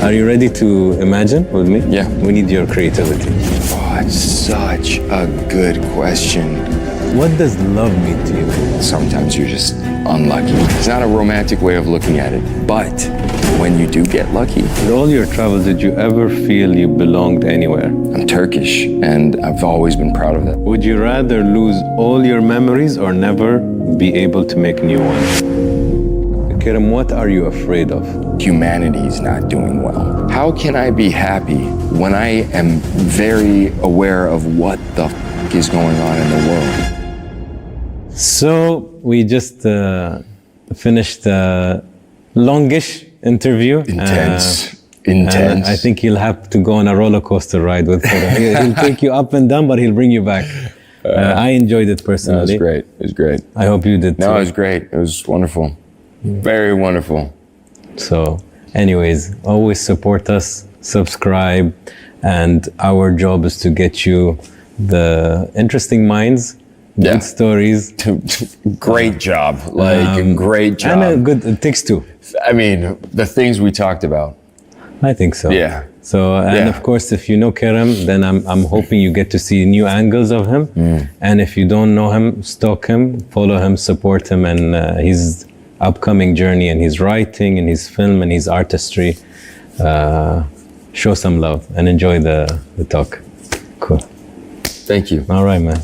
Are you ready to imagine with me? Yeah. We need your creativity. Oh, it's such a good question. What does love mean to you? Sometimes you're just unlucky. It's not a romantic way of looking at it, but when you do get lucky. In all your travels, did you ever feel you belonged anywhere? I'm Turkish, and I've always been proud of that. Would you rather lose all your memories or never be able to make new ones? Kerem, what are you afraid of? Humanity's not doing well. How can I be happy when I am very aware of what the f is going on in the world? So we just finished a longish interview. Intense. I think he'll have to go on a roller coaster ride with Kerem. He'll take you up and down, but he'll bring you back. I enjoyed it personally. No, it was great. It was great. I hope you did too. No, it was great. It was wonderful. Very wonderful. So anyways, always support us, subscribe, and our job is to get you the interesting minds, good stories. Great job. Great job. And it takes two. I mean, the things we talked about. I think so. Yeah. So, and of course, if you know Kerem, then I'm hoping you get to see new angles of him. And if you don't know him, stalk him, follow him, support him, and his upcoming journey and his writing and his film and his artistry. Show some love and enjoy the talk. Cool. Thank you. All right, man.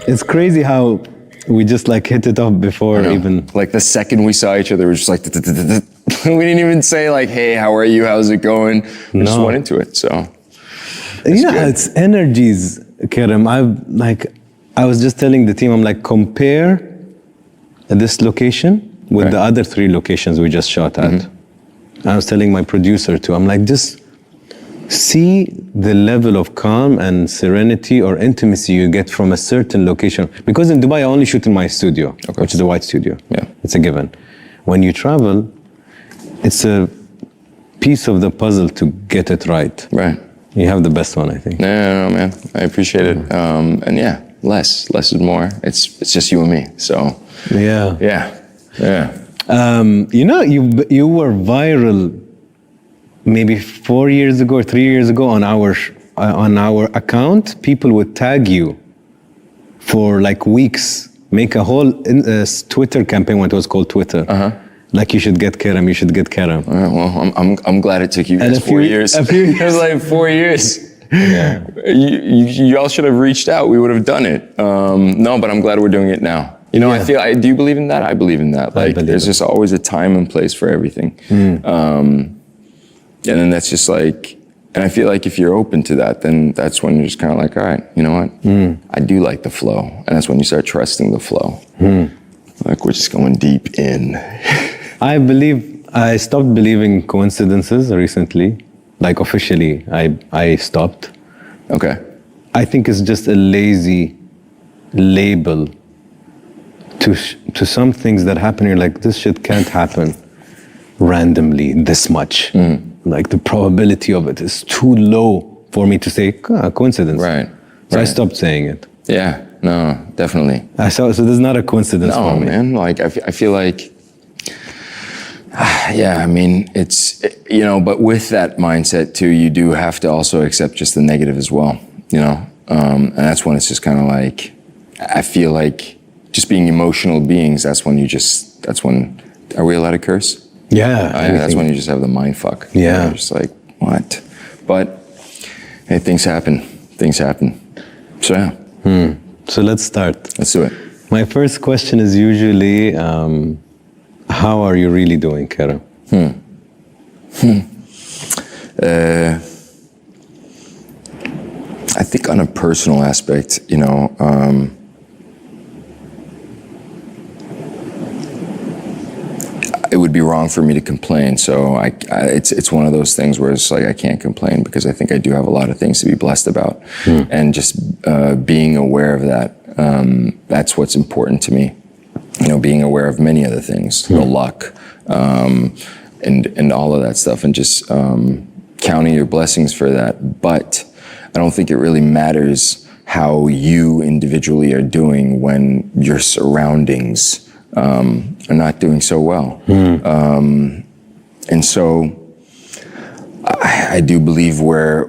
It's crazy how we just like hit it off before even. Like the second we saw each other, we were just like, we didn't even say like, hey, how are you? How's it going? We just went into it. So, it's energies, Kerem. I was just telling the team, I'm like, compare this location with the other 3 locations we just shot at. I was telling my producer too, I'm like, just see the level of calm and serenity or intimacy you get from a certain location. Because in Dubai, I only shoot in my studio, which is a white studio. Yeah. It's a given. When you travel, it's a piece of the puzzle to get it right. Right. You have the best one, I think. No, man. I appreciate it. And yeah, less is more. It's just you and me. So. Yeah. You were viral maybe 4 years ago or 3 years ago on our account. People would tag you for like weeks, make a whole Twitter campaign when it was called Twitter. Like you should get Kerem, you should get Kerem. Well, I'm glad it took you guys 4 years. It was like 4 years. Yeah. You all should have reached out. We would have done it. No, but I'm glad we're doing it now. You know, do you believe in that? I believe in that. Like, there's just always a time and place for everything. And then that's just like, and I feel like if you're open to that, then that's when you're just kind of like, all right, you know what? I do like the flow. And that's when you start trusting the flow. Like we're just going deep in. I stopped believing coincidences recently. Like officially, I stopped. Okay. I think it's just a lazy label to some things that happen. You're like, this shit can't happen randomly this much. Like the probability of it is too low for me to say coincidence. Right. So I stopped saying it. Yeah, no, definitely. So this is not a coincidence for me. No, man, like I feel like, yeah, I mean, it's, you know, but with that mindset too, you do have to also accept just the negative as well, you know? And that's when it's just kind of like, I feel like just being emotional beings, that's when, are we allowed to curse? Yeah. That's when you just have the mind fuck. Yeah. You're just like, what? But hey, things happen. So yeah. So let's start. Let's do it. My first question is usually, how are you really doing, Kerem? I think on a personal aspect, you know, it would be wrong for me to complain. So it's one of those things where it's like I can't complain because I think I do have a lot of things to be blessed about, and just being aware of that. That's what's important to me. You know, being aware of many other things, the luck, and all of that stuff, and just counting your blessings for that. But I don't think it really matters how you individually are doing when your surroundings are not doing so well. And so I do believe we're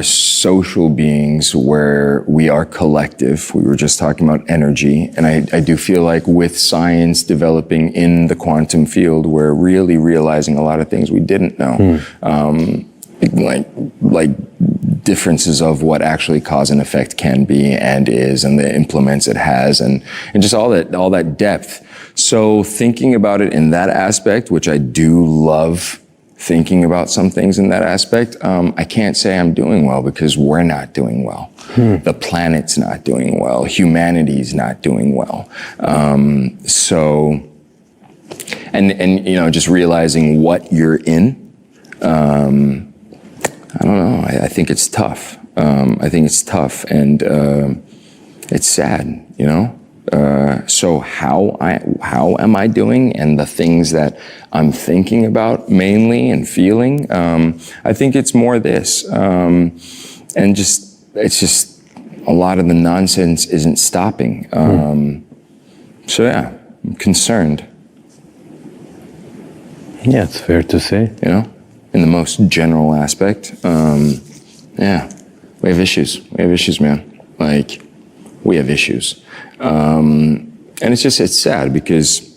social beings, where we are collective. We were just talking about energy. And I do feel like with science developing in the quantum field, we're really realizing a lot of things we didn't know. Like differences of what actually cause and effect can be and is, and the implements it has, and just all that depth. So thinking about it in that aspect, which I do love thinking about some things in that aspect, I can't say I'm doing well because we're not doing well. The planet's not doing well. Humanity's not doing well. So, and you know, just realizing what you're in, I don't know. I think it's tough. I think it's tough, and it's sad, you know? So how am I doing, and the things that I'm thinking about mainly and feeling, I think it's more this, and it's just a lot of the nonsense isn't stopping. So yeah, I'm concerned. Yeah, it's fair to say. You know, in the most general aspect, yeah, we have issues. We have issues, man. Like, we have issues. And it's sad because,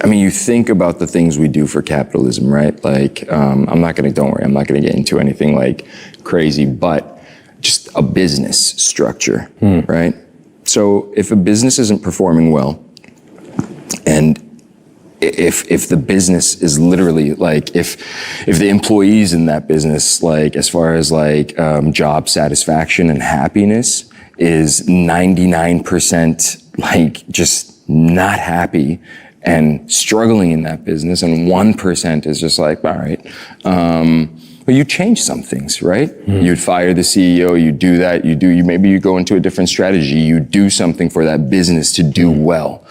I mean, you think about the things we do for capitalism, right? Like, don't worry, I'm not gonna get into anything like crazy, but just a business structure, right? So if a business isn't performing well, and if the business is literally like, if the employees in that business, like as far as like job satisfaction and happiness is 99% like just not happy and struggling in that business, and 1% is just like, all right, but you change some things, right? You'd fire the CEO, you do that, maybe you go into a different strategy, you do something for that business to do well.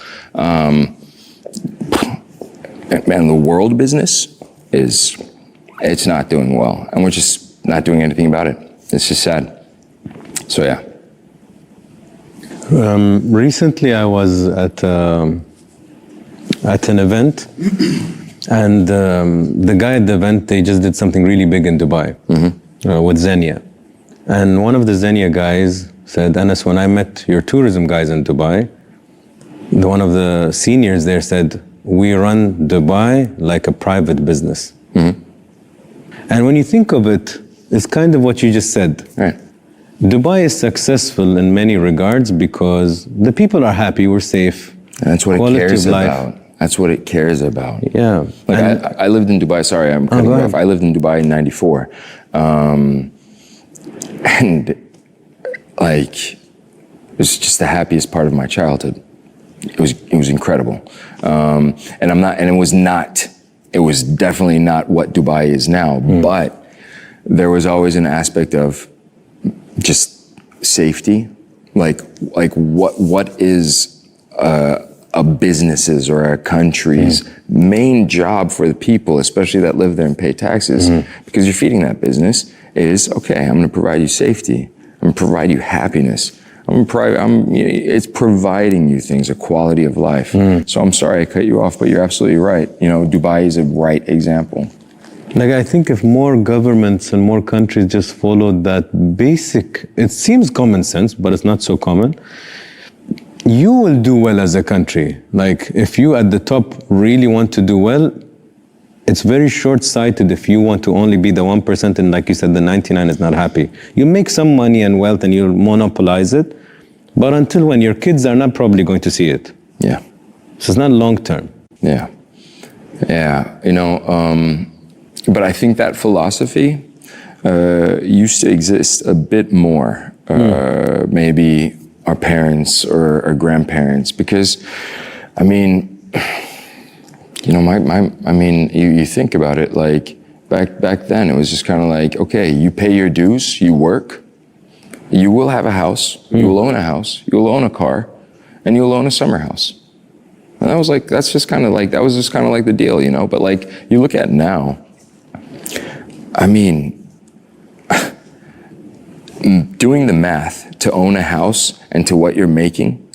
Man, the world business it's not doing well, and we're just not doing anything about it. It's just sad. So yeah. Recently I was at an event, and the guy at the event, they just did something really big in Dubai with Xenia. And one of the Xenia guys said, Anas, when I met your tourism guys in Dubai, one of the seniors there said, we run Dubai like a private business. And when you think of it, it's kind of what you just said. Right. Dubai is successful in many regards because the people are happy, we're safe. And that's what it cares about. That's what it cares about. Yeah. Like I lived in Dubai, sorry, I'm cutting you off. I lived in Dubai in 94. And like, it was just the happiest part of my childhood. It was incredible. And it was definitely not what Dubai is now, but there was always an aspect of just safety. Like what is a business's or a country's main job for the people, especially that live there and pay taxes, because you're feeding that business, is, okay, I'm gonna provide you safety, I'm gonna provide you happiness, it's providing you things, a quality of life. So I'm sorry I cut you off, but you're absolutely right. You know, Dubai is a right example. Like, I think if more governments and more countries just followed that basic, it seems common sense, but it's not so common, you will do well as a country. Like, if you at the top really want to do well, it's very short-sighted if you want to only be the 1% and, like you said, the 99 is not happy. You make some money and wealth and you monopolize it, but until when your kids are not probably going to see it. Yeah. So it's not long-term. Yeah. Yeah. You know, But I think that philosophy used to exist a bit more, maybe our parents or our grandparents, because, I mean, you know, you think about it, like back then, it was just kind of like, okay, you pay your dues, you work, you will have a house, you will own a house, you will own a car, and you'll own a summer house. And that was like, that was just kind of like the deal, you know? But like, you look at now, I mean, doing the math to own a house and to what you're making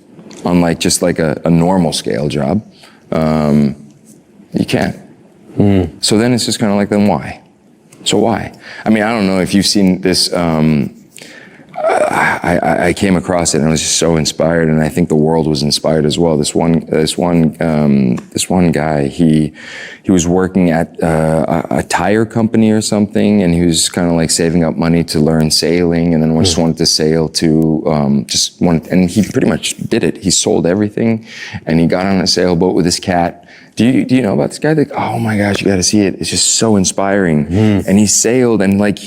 on like just like a normal scale job, you can't. So then it's just kind of like, then why? So why? I mean, I don't know if you've seen this. I came across it and I was just so inspired, and I think the world was inspired as well. This one guy, he was working at a tire company or something, and he was kind of like saving up money to learn sailing, and then just wanted to sail to and he pretty much did it. He sold everything, and he got on a sailboat with his cat. Do you know about this guy? Like, oh my gosh, you got to see it. It's just so inspiring. And he sailed, and like.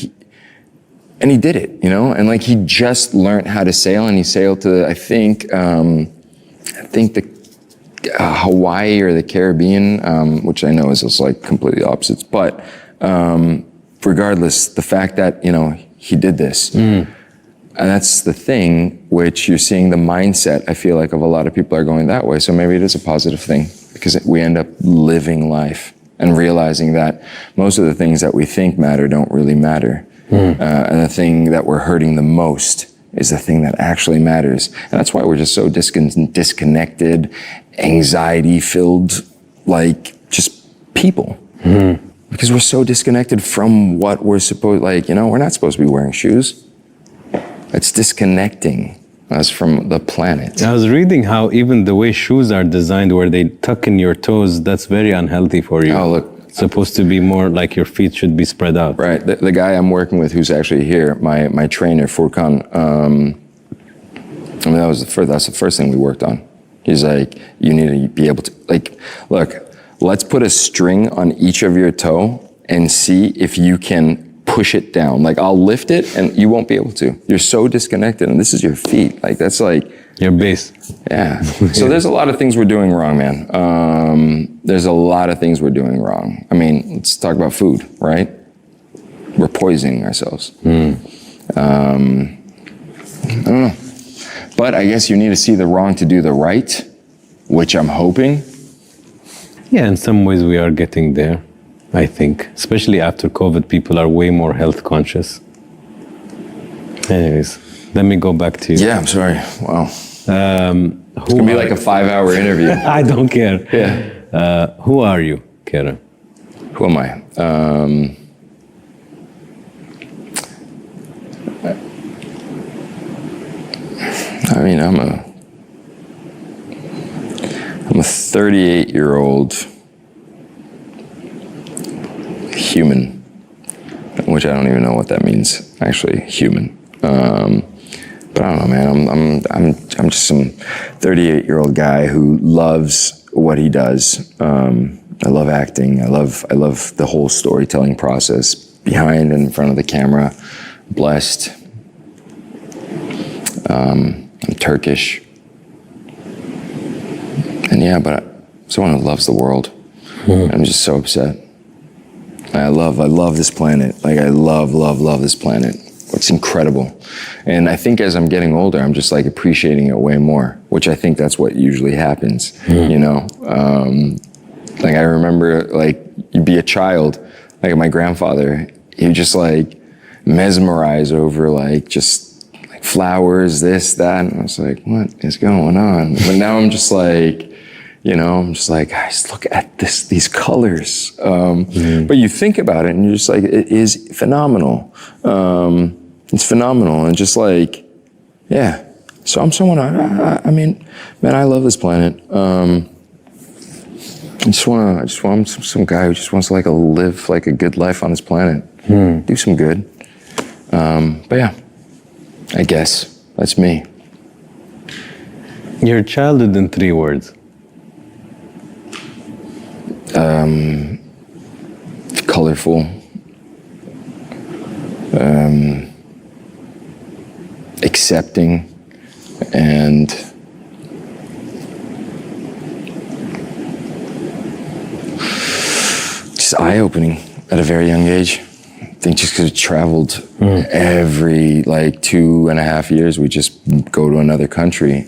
And he did it, you know, and like he just learned how to sail, and he sailed to, I think the Hawaii or the Caribbean, which I know is just like completely opposites. But regardless, the fact that, you know, he did this, and that's the thing, which you're seeing the mindset, I feel like, of a lot of people are going that way. So maybe it is a positive thing, because we end up living life and realizing that most of the things that we think matter don't really matter. And the thing that we're hurting the most is the thing that actually matters. And that's why we're just so disconnected, anxiety-filled, like, just people. Because we're so disconnected from what we're supposed, like, you know, we're not supposed to be wearing shoes. It's disconnecting us from the planet. I was reading how even the way shoes are designed, where they tuck in your toes, that's very unhealthy for you. Oh, look. Supposed to be more like your feet should be spread out. Right. The guy I'm working with, who's actually here, my trainer, Furkan, I mean, that's the first thing we worked on. He's like, you need to be able to, like, look, let's put a string on each of your toe and see if you can push it down. Like, I'll lift it and you won't be able to. You're so disconnected, and this is your feet. Like, that's like... Your base. Yeah. So there's a lot of things we're doing wrong, man. There's a lot of things we're doing wrong. I mean, let's talk about food, right? We're poisoning ourselves. I don't know. But I guess you need to see the wrong to do the right, which I'm hoping. Yeah, in some ways we are getting there, I think. Especially after COVID, people are way more health conscious. Anyways, let me go back to you. Yeah, I'm sorry. Wow. It's going to be like a 5-hour interview. I don't care. Yeah. Who are you, Kerem? Who am I? I mean, I'm a 38-year-old human, which I don't even know what that means, actually, human. But I don't know, man. I'm just some 38-year-old guy who loves what he does. I love acting. I love the whole storytelling process, behind and in front of the camera. Blessed. I'm Turkish. And yeah, but someone who loves the world. I'm just so upset. I love this planet. Like, I love this planet. It's incredible. And I think as I'm getting older, I'm just like appreciating it way more, which I think that's what usually happens, you know? Like, I remember, like, you'd be a child, like my grandfather, he would just like mesmerize over like just like flowers, this, that. And I was like, what is going on? But now I'm just like, you know, I'm just like, guys, look at these colors. But you think about it and you're just like, it is phenomenal. It's phenomenal. And just like, yeah. So I'm someone, I mean, man, I love this planet. I just want some guy who just wants to like live like a good life on this planet. Do some good. But yeah, I guess that's me. Your childhood in 3 words. colorful, accepting, and just eye-opening at a very young age. I think just because we traveled every like 2.5 years, we just go to another country.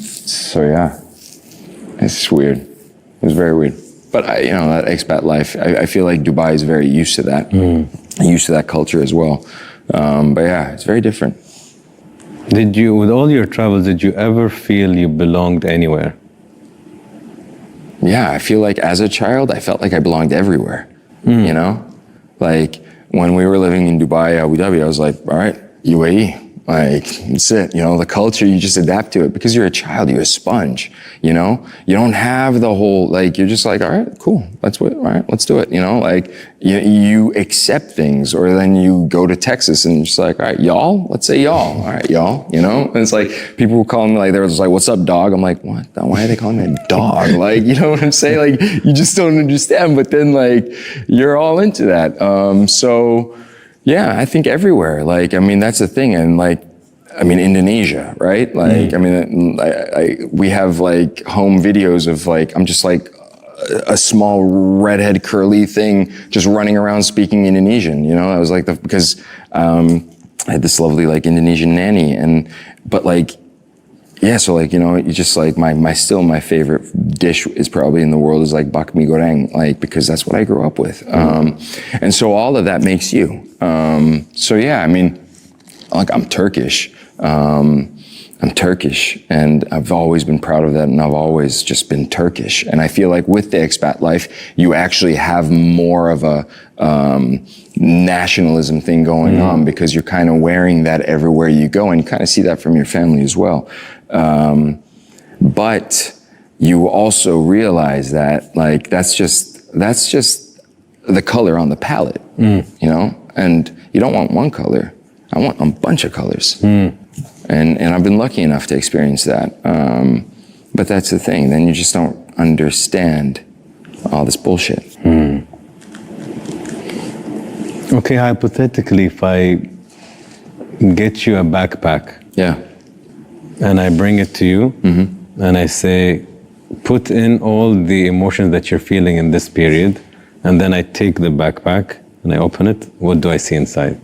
So yeah, it's weird. It was very weird. But that expat life, I feel like Dubai is very used to that, used to that culture as well. But yeah, it's very different. With all your travels, did you ever feel you belonged anywhere? Yeah, I feel like as a child, I felt like I belonged everywhere, you know? Like when we were living in Dubai, Abu Dhabi, I was like, all right, UAE. Like, that's it, the culture, you just adapt to it because you're a child, you're a sponge, You don't have the whole, like, you're just like, all right, cool, all right, let's do it, Like, you accept things, or then you go to Texas and just like, all right, y'all, let's say y'all, all right, y'all, And it's like, people were calling me, like, they were just like, what's up, dog? I'm like, what? Why are they calling me a dog? Like, you know what I'm saying? Like, you just don't understand, but then, like, you're all into that. So, yeah, I think everywhere. Like, I mean, that's the thing. And like, I mean, Indonesia, right? Like, I mean, we have like home videos of like, I'm just like a small redhead curly thing just running around speaking Indonesian, I was like, because I had this lovely like Indonesian nanny, but like, yeah, so like, you just like my favorite dish is probably in the world is like bakmi goreng, like, because that's what I grew up with. And so all of that makes you. So yeah, I mean, like I'm Turkish. I'm Turkish, and I've always been proud of that, and I've always just been Turkish. And I feel like with the expat life, you actually have more of a nationalism thing going on, because you're kind of wearing that everywhere you go, and you kind of see that from your family as well. But you also realize that like that's just the color on the palette, and you don't want one color. I want a bunch of colors. And I've been lucky enough to experience that. But that's the thing, then you just don't understand all this bullshit. Okay, hypothetically, if I get you a backpack, Yeah. and I bring it to you, and I say, put in all the emotions that you're feeling in this period, and then I take the backpack and I open it, what do I see inside?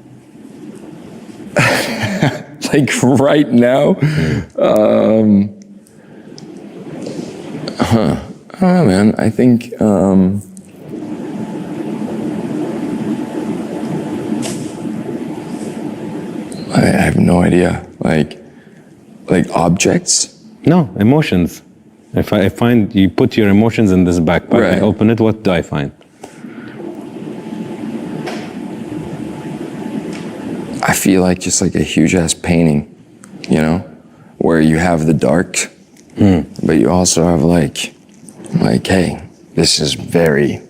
Like right now? I don't know, man. I think, I have no idea. Like objects? No, emotions. If I find you put your emotions in this backpack, Right. I open it, what do I find? I feel like just like a huge ass painting, where you have the dark, but you also have like, hey, this is very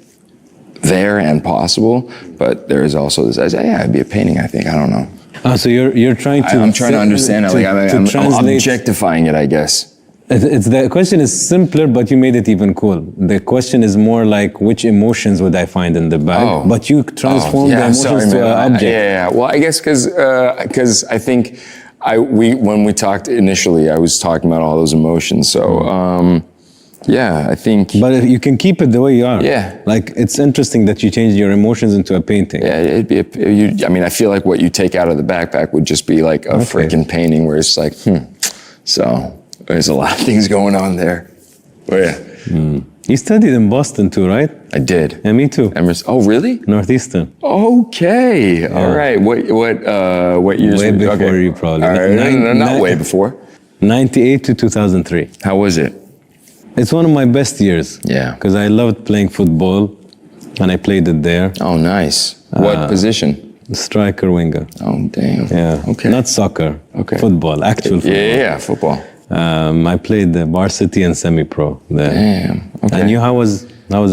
there and possible, but there is also this, yeah, it'd be a painting, I think, I don't know. So you're trying to... I'm trying to understand it, like I'm objectifying it, I guess. The question is simpler, but you made it even cool. The question is more like, which emotions would I find in the bag? But you transform the emotions to an object. Yeah. Well, I guess because I think when we talked initially, I was talking about all those emotions. So yeah, I think. But if you can keep it the way you are. Yeah. Like, it's interesting that you changed your emotions into a painting. Yeah, it'd be. I mean, I feel like what you take out of the backpack would just be like a freaking painting, where it's like, So. There's a lot of things going on there. Oh, yeah. You studied in Boston too, right? I did. Yeah, me too. Emerson. Oh, really? Northeastern. Okay. Yeah. All right. What years? Way before you probably. All right. Not way before. 98 to 2003. How was it? It's one of my best years. Yeah. Because I loved playing football, and I played it there. Oh, nice. What position? Striker, winger. Oh, damn. Yeah. Okay. Not soccer. Okay. Football, actual football. Yeah, football. I played the varsity and semi-pro there. Damn. Okay. And how was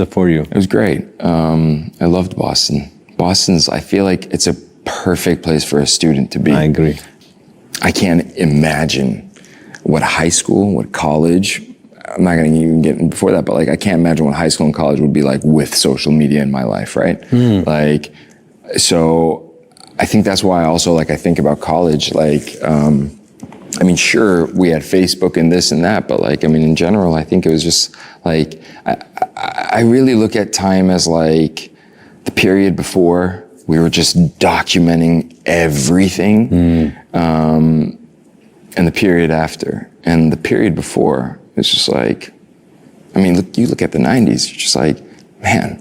it for you? It was great. I loved Boston. I feel like it's a perfect place for a student to be. I agree. I can't imagine what high school, what college, I'm not going to even get in before that, but like I can't imagine what high school and college would be like with social media in my life, right? Like, so I think that's why also like I think about college, like, I mean, sure, we had Facebook and this and that, but like, I mean, in general, I think it was just like, I really look at time as like the period before we were just documenting everything, and the period after. And the period before is just like, I mean, you look at the 90s, you're just like, man,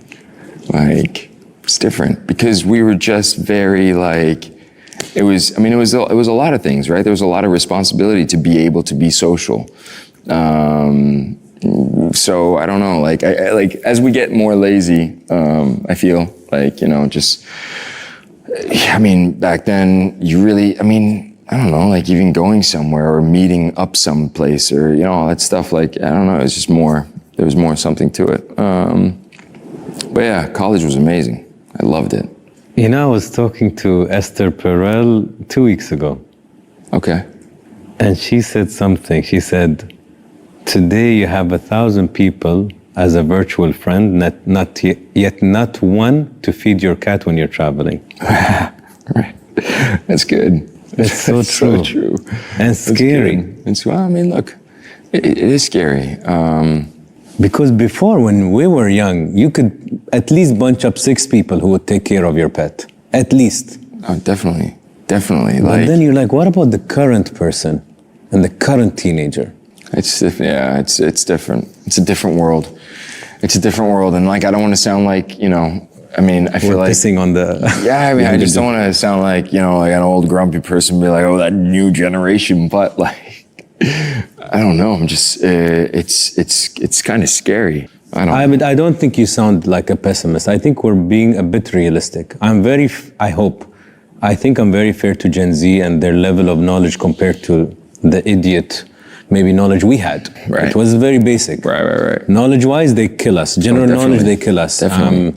like, it's different. Because we were just very like, it was a lot of things, right? There was a lot of responsibility to be able to be social. So I don't know, like, I like as we get more lazy, I feel like, you know, just, I mean, back then you really, I mean, I don't know, like even going somewhere or meeting up someplace or, you know, all that stuff, like, I don't know, it's just more, there was more something to it. But yeah, college was amazing. I loved it. You know, I was talking to Esther Perel 2 weeks ago. Okay. And she said something. She said, today you have 1,000 people as a virtual friend, yet not one to feed your cat when you're traveling. Right. That's good. It's so That's true. So true. And scary. It's, well, I mean, look, it is scary. Because before, when we were young, you could at least bunch up 6 people who would take care of your pet. At least. Oh, definitely. Definitely. But like, then you're like, what about the current person and the current teenager? It's different. It's a different world. It's a different world. And like, I don't want to sound like, you know, I mean, I feel We're like pissing on the... Yeah, I mean, I just don't want to sound like, you know, like an old grumpy person, be like, oh, that new generation. But like, I don't know. I'm just, it's kind of scary. I don't think you sound like a pessimist. I think we're being a bit realistic. I think I'm very fair to Gen Z and their level of knowledge compared to the idiot, maybe knowledge we had. Right. It was very basic. Right. Knowledge-wise, they kill us. General knowledge, they kill us. Definitely.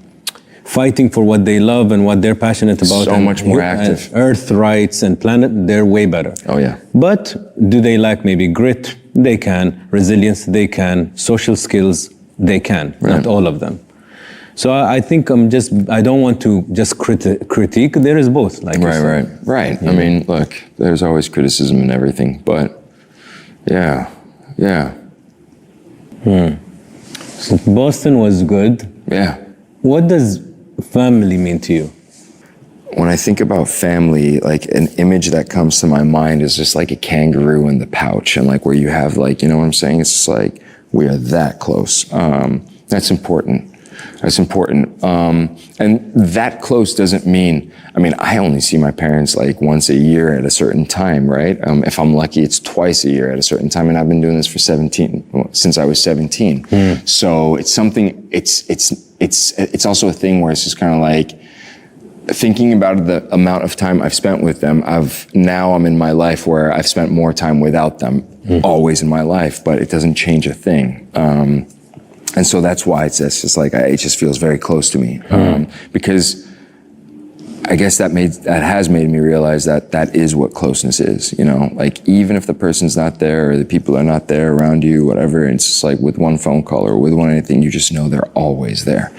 Fighting for what they love and what they're passionate about. So much more active. Earth rights and planet, they're way better. Oh, yeah. But do they lack maybe grit? They can. Resilience? They can. Social skills? They can. Right. Not all of them. So I think I don't want to just critique. There is both. Like Right. Yeah. I mean, look, there's always criticism and everything, but yeah. So Boston was good. Yeah. What does family mean to you? When I think about family, like an image that comes to my mind is just like a kangaroo in the pouch, and like where you have like, you know what I'm saying? It's just like we are that close. That's important. That's important. And that close doesn't mean, I mean, I only see my parents like once a year at a certain time, right? If I'm lucky, it's twice a year at a certain time. And I've been doing this for since I was 17. So it's something, it's also a thing where it's just kind of like, thinking about the amount of time I've spent with them, I'm in my life where I've spent more time without them, always in my life, but it doesn't change a thing. And so that's why it's just like, it just feels very close to me. Because I guess that has made me realize that is what closeness is, you know? Like, even if the person's not there or the people are not there around you, whatever, it's just like with one phone call or with one anything, you just know they're always there.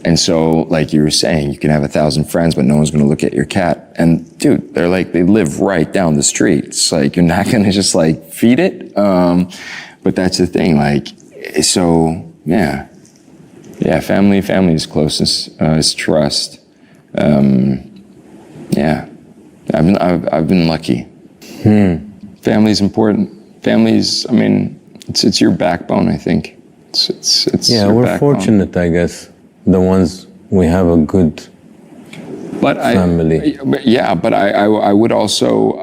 And so, like you were saying, you can have 1,000 friends, but no one's going to look at your cat. And dude, they live right down the street. It's like, you're not going to just like feed it. But that's the thing. Like, so yeah. Family is closeness, is trust. Yeah, I've been lucky. Family's important. Family's, I mean, it's your backbone, I think. It's yeah, your we're backbone. fortunate, I guess. The ones we have a good family. But I would also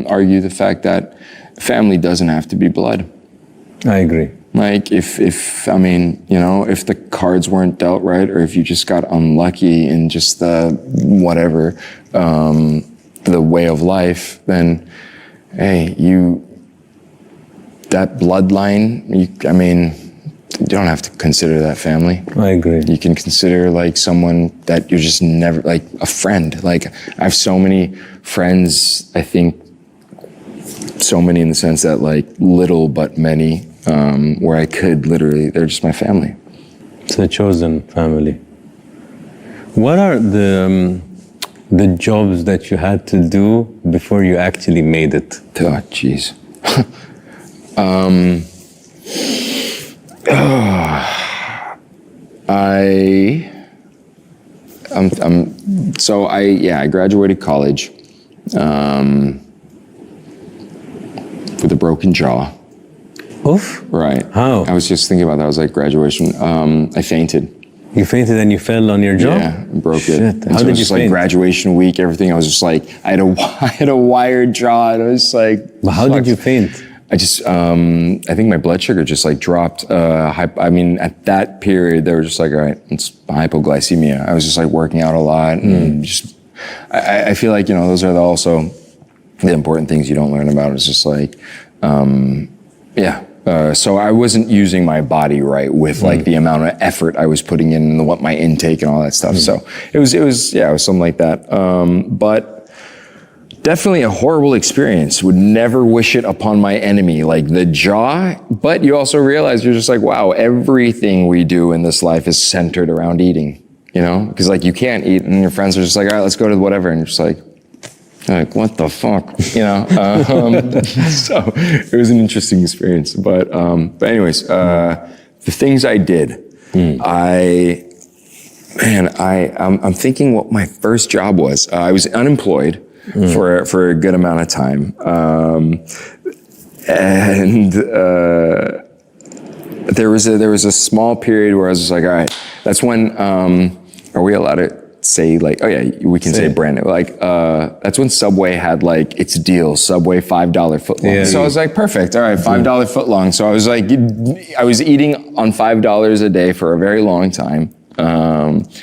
argue the fact that family doesn't have to be blood. I agree. Like if I mean, you know, if the cards weren't dealt right, or if you just got unlucky in just the whatever, the way of life, then hey, that bloodline, you don't have to consider that family. I agree. You can consider like someone that you're just never, like a friend. Like I have so many friends, I think, so many in the sense that like little but many, where I could literally, they're just my family. It's a chosen family. What are the jobs that you had to do before you actually made it? Oh, jeez. I graduated college with a broken jaw. Oof. Right. How? I was just thinking about that. I was like, graduation. I fainted. You fainted and you fell on your jaw? Yeah, and broke Shit. it. And How so did it was you just like faint? graduation week, everything. I was just like, I had a wired jaw, and I was like. But how did you faint? I just, I think my blood sugar just like dropped. I mean, at that period, they were just like, all right, it's hypoglycemia. I was just like working out a lot, and just, I feel like, those are also the important things you don't learn about. It's just like, so I wasn't using my body right with like the amount of effort I was putting in and what my intake and all that stuff. So it was something like that. But definitely a horrible experience. Would never wish it upon my enemy, like the jaw. But you also realize you're just like, wow, everything we do in this life is centered around eating, because like you can't eat and your friends are just like, all right, let's go to whatever. And you're just like, what the fuck, So it was an interesting experience. But anyways, the things I did, I'm thinking what my first job was. I was unemployed for a good amount of time. There was a small period where I was just like, all right, that's when, are we allowed to say like, oh yeah, we can say brand name. Like, that's when Subway had like its deal, Subway $5 footlong. Yeah. So I was like, perfect. All right, $5 footlong. So I was like, I was eating on $5 a day for a very long time,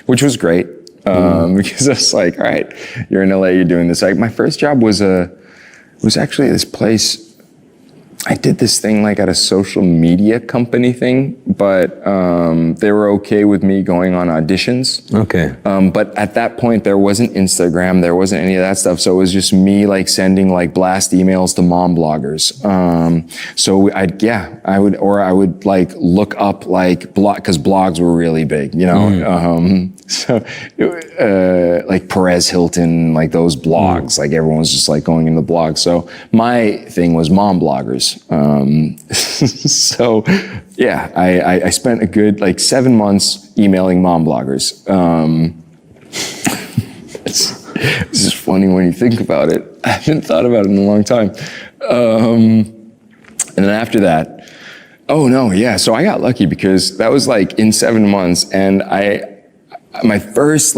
which was great. Because I was like, all right, you're in LA, you're doing this. Like my first job was actually this place. I did this thing like at a social media company thing, but they were okay with me going on auditions. Okay. But at that point, there wasn't Instagram, there wasn't any of that stuff. So it was just me like sending like blast emails to mom bloggers. So I would like look up like because blogs were really big, like Perez Hilton, like those blogs, like everyone was just like going into blogs. So my thing was mom bloggers. So yeah, I spent a good like 7 months emailing mom bloggers. It's just funny when you think about it. I haven't thought about it in a long time. And then after that, so I got lucky because that was like in 7 months, and my first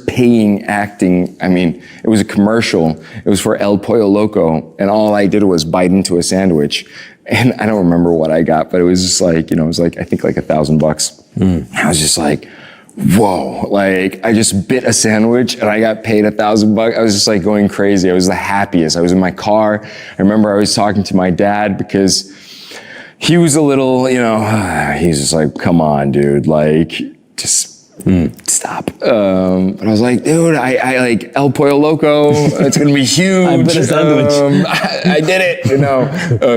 paying acting, it was a commercial. It was for El Pollo Loco, and all I did was bite into a sandwich. And I don't remember what I got, but it was just like, it was like, I think like $1,000. I was just like, whoa, like I just bit a sandwich and I got paid $1,000. I was just like going crazy. I was the happiest. I was in my car. I remember I was talking to my dad because he was a little, he's just like, come on, dude, like just stop. But I was like, dude, I like El Pollo Loco. It's going to be huge. I bit a sandwich. I did it.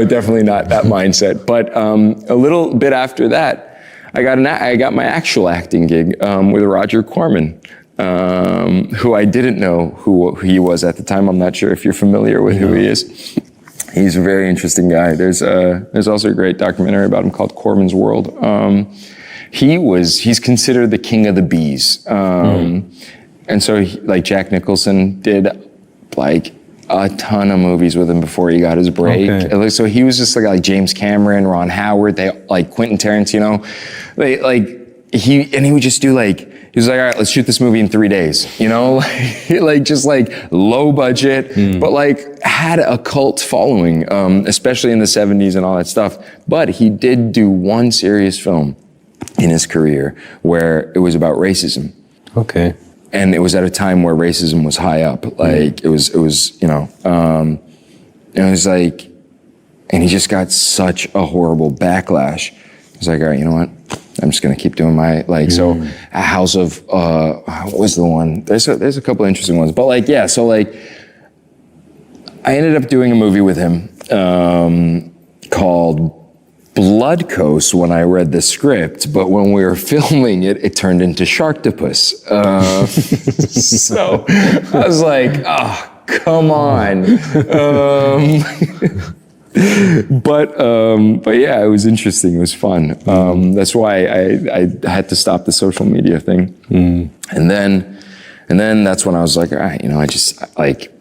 Definitely not that mindset. But a little bit after that, I got my actual acting gig with Roger Corman, who I didn't know who he was at the time. I'm not sure if you're familiar with who he is. He's a very interesting guy. There's also a great documentary about him called Corman's World. He's considered the king of the bees. And so like Jack Nicholson did like a ton of movies with him before he got his break. Okay. So he was just like James Cameron, Ron Howard, Quentin Tarantino. He would just do he was like, all right, let's shoot this movie in 3 days, just low budget, but had a cult following, especially in the 70s and all that stuff. But he did do one serious film in his career where it was about racism. Okay. And it was at a time where racism was high up. It was and he just got such a horrible backlash. I was like, all right, you know what? I'm just gonna keep doing my so a House of what was the one? There's a couple of interesting ones, but I ended up doing a movie with him called Blood Coast when I read the script, but when we were filming it, it turned into Sharktopus. So I was like, oh, come on. But yeah, it was interesting. It was fun. That's why I had to stop the social media thing. And then that's when I was like, all right,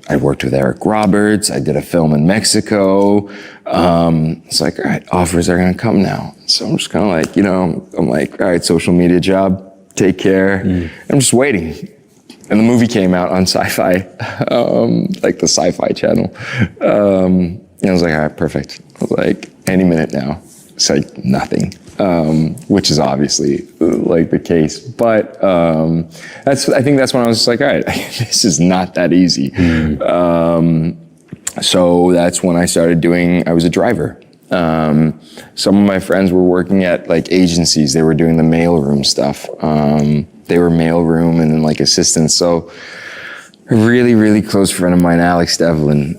I worked with Eric Roberts. I did a film in Mexico. It's like, all right, offers are going to come now. So I'm just kind of like, I'm like, all right, social media job, take care. I'm just waiting. And the movie came out on Sci-Fi, like the Sci-Fi channel. And I was like, all right, perfect. I was like, any minute now. It's like nothing, which is obviously like the case. But I think that's when I was just like, all right, this is not that easy. So that's when I started I was a driver. Some of my friends were working at like agencies. They were doing the mailroom stuff. They were mailroom and then like assistants. So a really, really close friend of mine, Alex Devlin,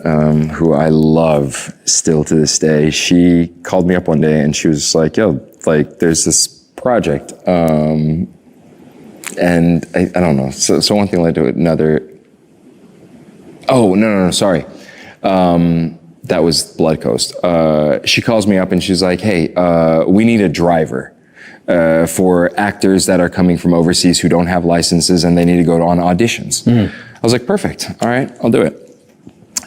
who I love still to this day, she called me up one day and she was just like, yo, like there's this project. And I don't know. So one thing led to another. Oh, no, sorry. That was Blood Coast. She calls me up and she's like, hey, we need a driver for actors that are coming from overseas who don't have licenses and they need to go on auditions. I was like, perfect. All right, I'll do it.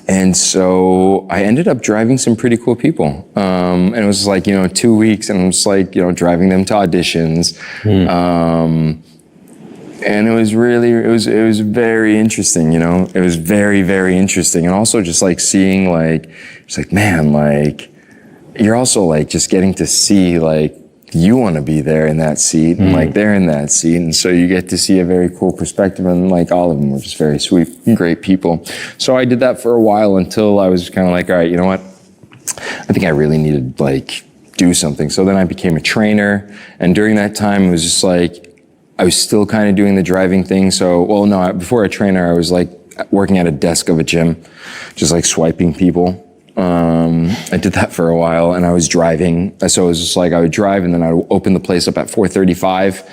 And so I ended up driving some pretty cool people. And it was like, 2 weeks and I was like, driving them to auditions. And it was very interesting, it was very, very interesting. And also just like seeing like, it's like, man, like you're also like just getting to see like, you want to be there in that seat and like they're in that seat. And so you get to see a very cool perspective and like all of them were just very sweet and great people. So I did that for a while until I was kind of like, all right, you know what? I think I really needed like do something. So then I became a trainer. And during that time, it was just like, I was still kind of doing the driving thing. So, before a trainer, I was like working at a desk of a gym, just like swiping people. I did that for a while and I was driving. So it was just like I would drive and then I would open the place up at 4:35.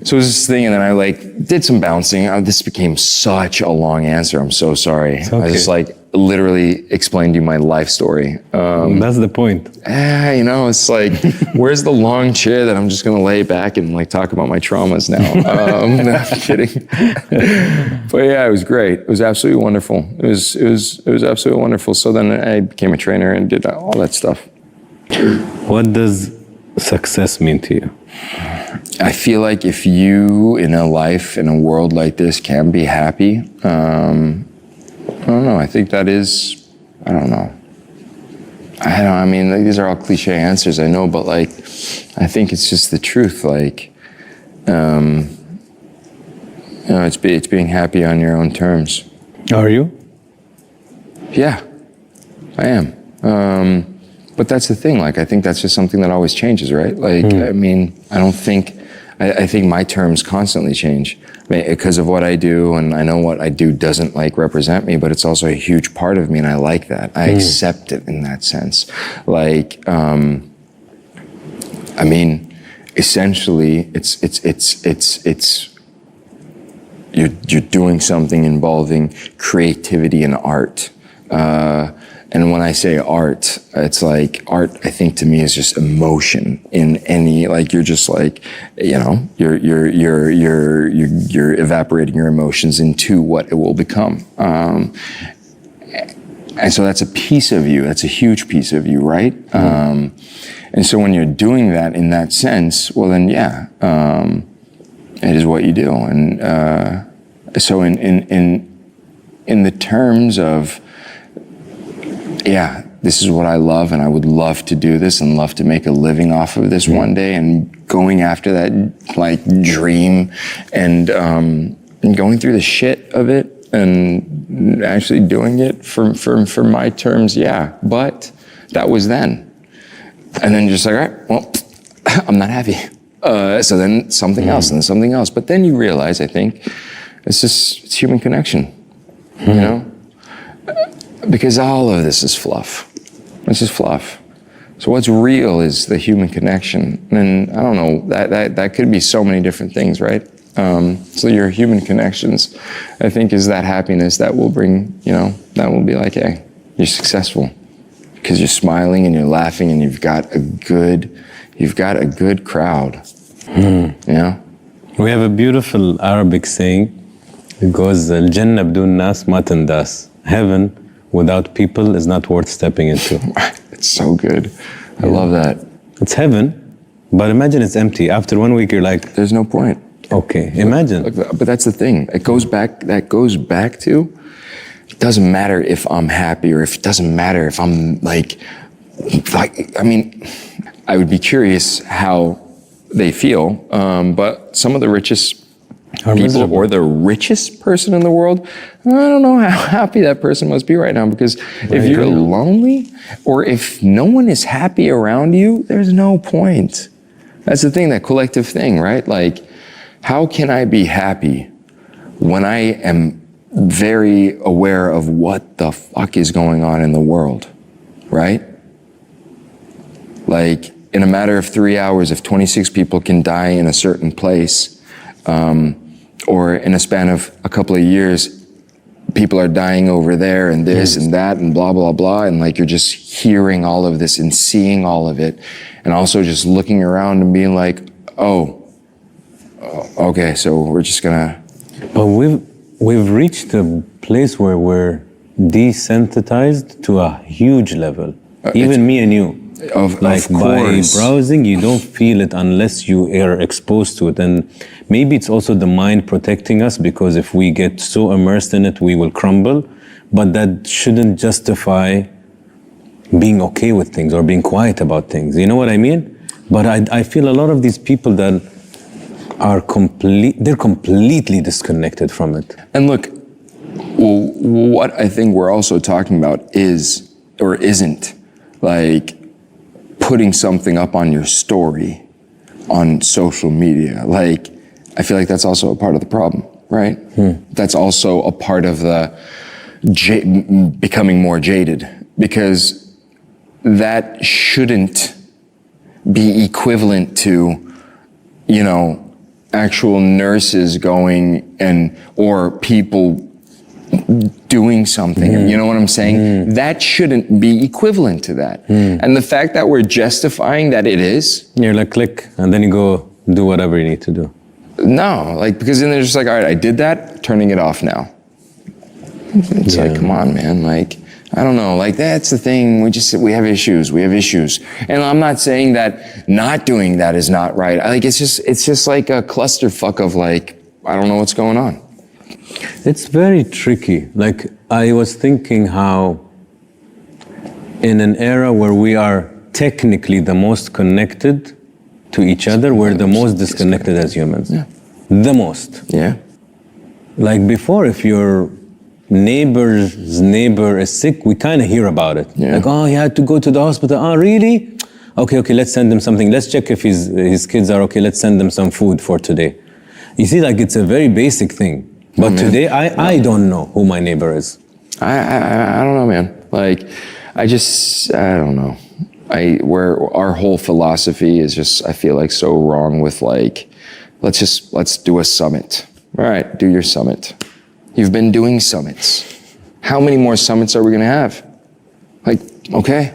So it was this thing and then I like did some bouncing. This became such a long answer. I'm so sorry. Okay. I just like literally explained you my life story. That's the point. It's like, where's the long chair that I'm just going to lay back and like talk about my traumas now? No, I'm kidding. But yeah, it was great. It was absolutely wonderful. It was absolutely wonderful. So then I became a trainer and did all that stuff. What does success mean to you? I feel like if you, in a world like this, can be happy, I don't know. I think that is, I don't know. I mean, like, these are all cliche answers, I know, but like, I think it's just the truth. Like, it's being happy on your own terms. Are you? Yeah, I am. But that's the thing. Like, I think that's just something that always changes, right? Like, I mean, I think my terms constantly change because of what I do, and I know what I do doesn't like represent me, but it's also a huge part of me, and I like that. I accept it in that sense. Like, I mean, essentially, it's you're doing something involving creativity and art. And when I say art, it's like art, I think to me is just emotion in any, like you're just like, you're evaporating your emotions into what it will become. And so that's a piece of you, that's a huge piece of you, right? And so when you're doing that in that sense, well then, yeah, it is what you do. And so in the terms of, yeah, this is what I love, and I would love to do this and love to make a living off of this one day, and going after that like dream and going through the shit of it and actually doing it for my terms, yeah. But that was then. And then just like, all right, well, I'm not happy. So then something else and then something else. But then you realize, I think, it's human connection, you know? Because all of this is fluff. It's just fluff. So what's real is the human connection. And I don't know, that could be so many different things, right? So your human connections, I think, is that happiness that will bring, that will be like, hey, you're successful. Because you're smiling and you're laughing and you've got a good crowd. Yeah. We have a beautiful Arabic saying. It goes, "Al-Jannah bidun nas ma tandas." Heaven without people is not worth stepping into. It's so good. I love that. It's heaven, but imagine it's empty. After 1 week, you're like, there's no point. Okay, imagine. But that's the thing. That goes back to, it doesn't matter if I'm happy or if it doesn't matter if I'm like, I mean, I would be curious how they feel, but some of the richest people or the richest person in the world, I don't know how happy that person must be right now, because if you're lonely or if no one is happy around you, there's no point. That's the thing, that collective thing, right? Like, how can I be happy when I am very aware of what the fuck is going on in the world, right? Like, in a matter of 3 hours, if 26 people can die in a certain place, or in a span of a couple of years, people are dying over there and this and that and blah, blah, blah. And like, you're just hearing all of this and seeing all of it. And also just looking around and being like, okay, so we're just gonna. But we've reached a place where we're desensitized to a huge level. Even me and you. Of course. By browsing, you don't feel it unless you are exposed to it. And maybe it's also the mind protecting us, because if we get so immersed in it, we will crumble. But that shouldn't justify being okay with things or being quiet about things. You know what I mean? But I feel a lot of these people that are they're completely disconnected from it. And look, what I think we're also talking about is, or isn't, like, putting something up on your story on social media. Like, I feel like that's also a part of the problem, right? That's also a part of the becoming more jaded, because that shouldn't be equivalent to, actual nurses going or people doing something. You know what I'm saying? That shouldn't be equivalent to that. And the fact that we're justifying that it is. You're like, click, and then you go do whatever you need to do. No, like, because then they're just like, all right, I did that, turning it off now. It's like, come on, man. Like, I don't know. Like, that's the thing. We have issues. And I'm not saying that not doing that is not right. It's just like a clusterfuck of like, I don't know what's going on. It's very tricky. Like, I was thinking how in an era where we are technically the most connected to each other, we're the most disconnected as humans. Yeah. The most. Yeah. Like, before, if your neighbor's neighbor is sick, we kind of hear about it. Yeah. Like, oh, he had to go to the hospital. Oh, really? Okay, let's send him something. Let's check if his kids are okay. Let's send them some food for today. You see, like, it's a very basic thing. But today, I don't know who my neighbor is. I don't know, man. Like, I don't know. Where our whole philosophy is just, I feel like, so wrong with like, let's do a summit. All right, do your summit. You've been doing summits. How many more summits are we gonna have? Like, okay,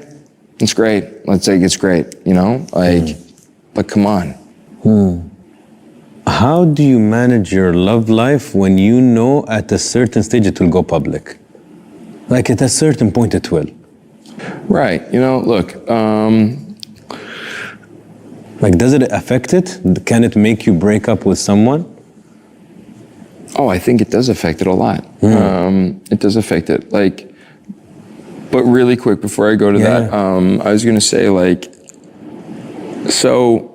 it's great. Let's say it's great, Like, but come on. How do you manage your love life when you know at a certain stage it will go public? Like, at a certain point it will. Right, look. Like, does it affect it? Can it make you break up with someone? Oh, I think it does affect it a lot. It does affect it. Like, but really quick before I go to that, I was gonna say, like, so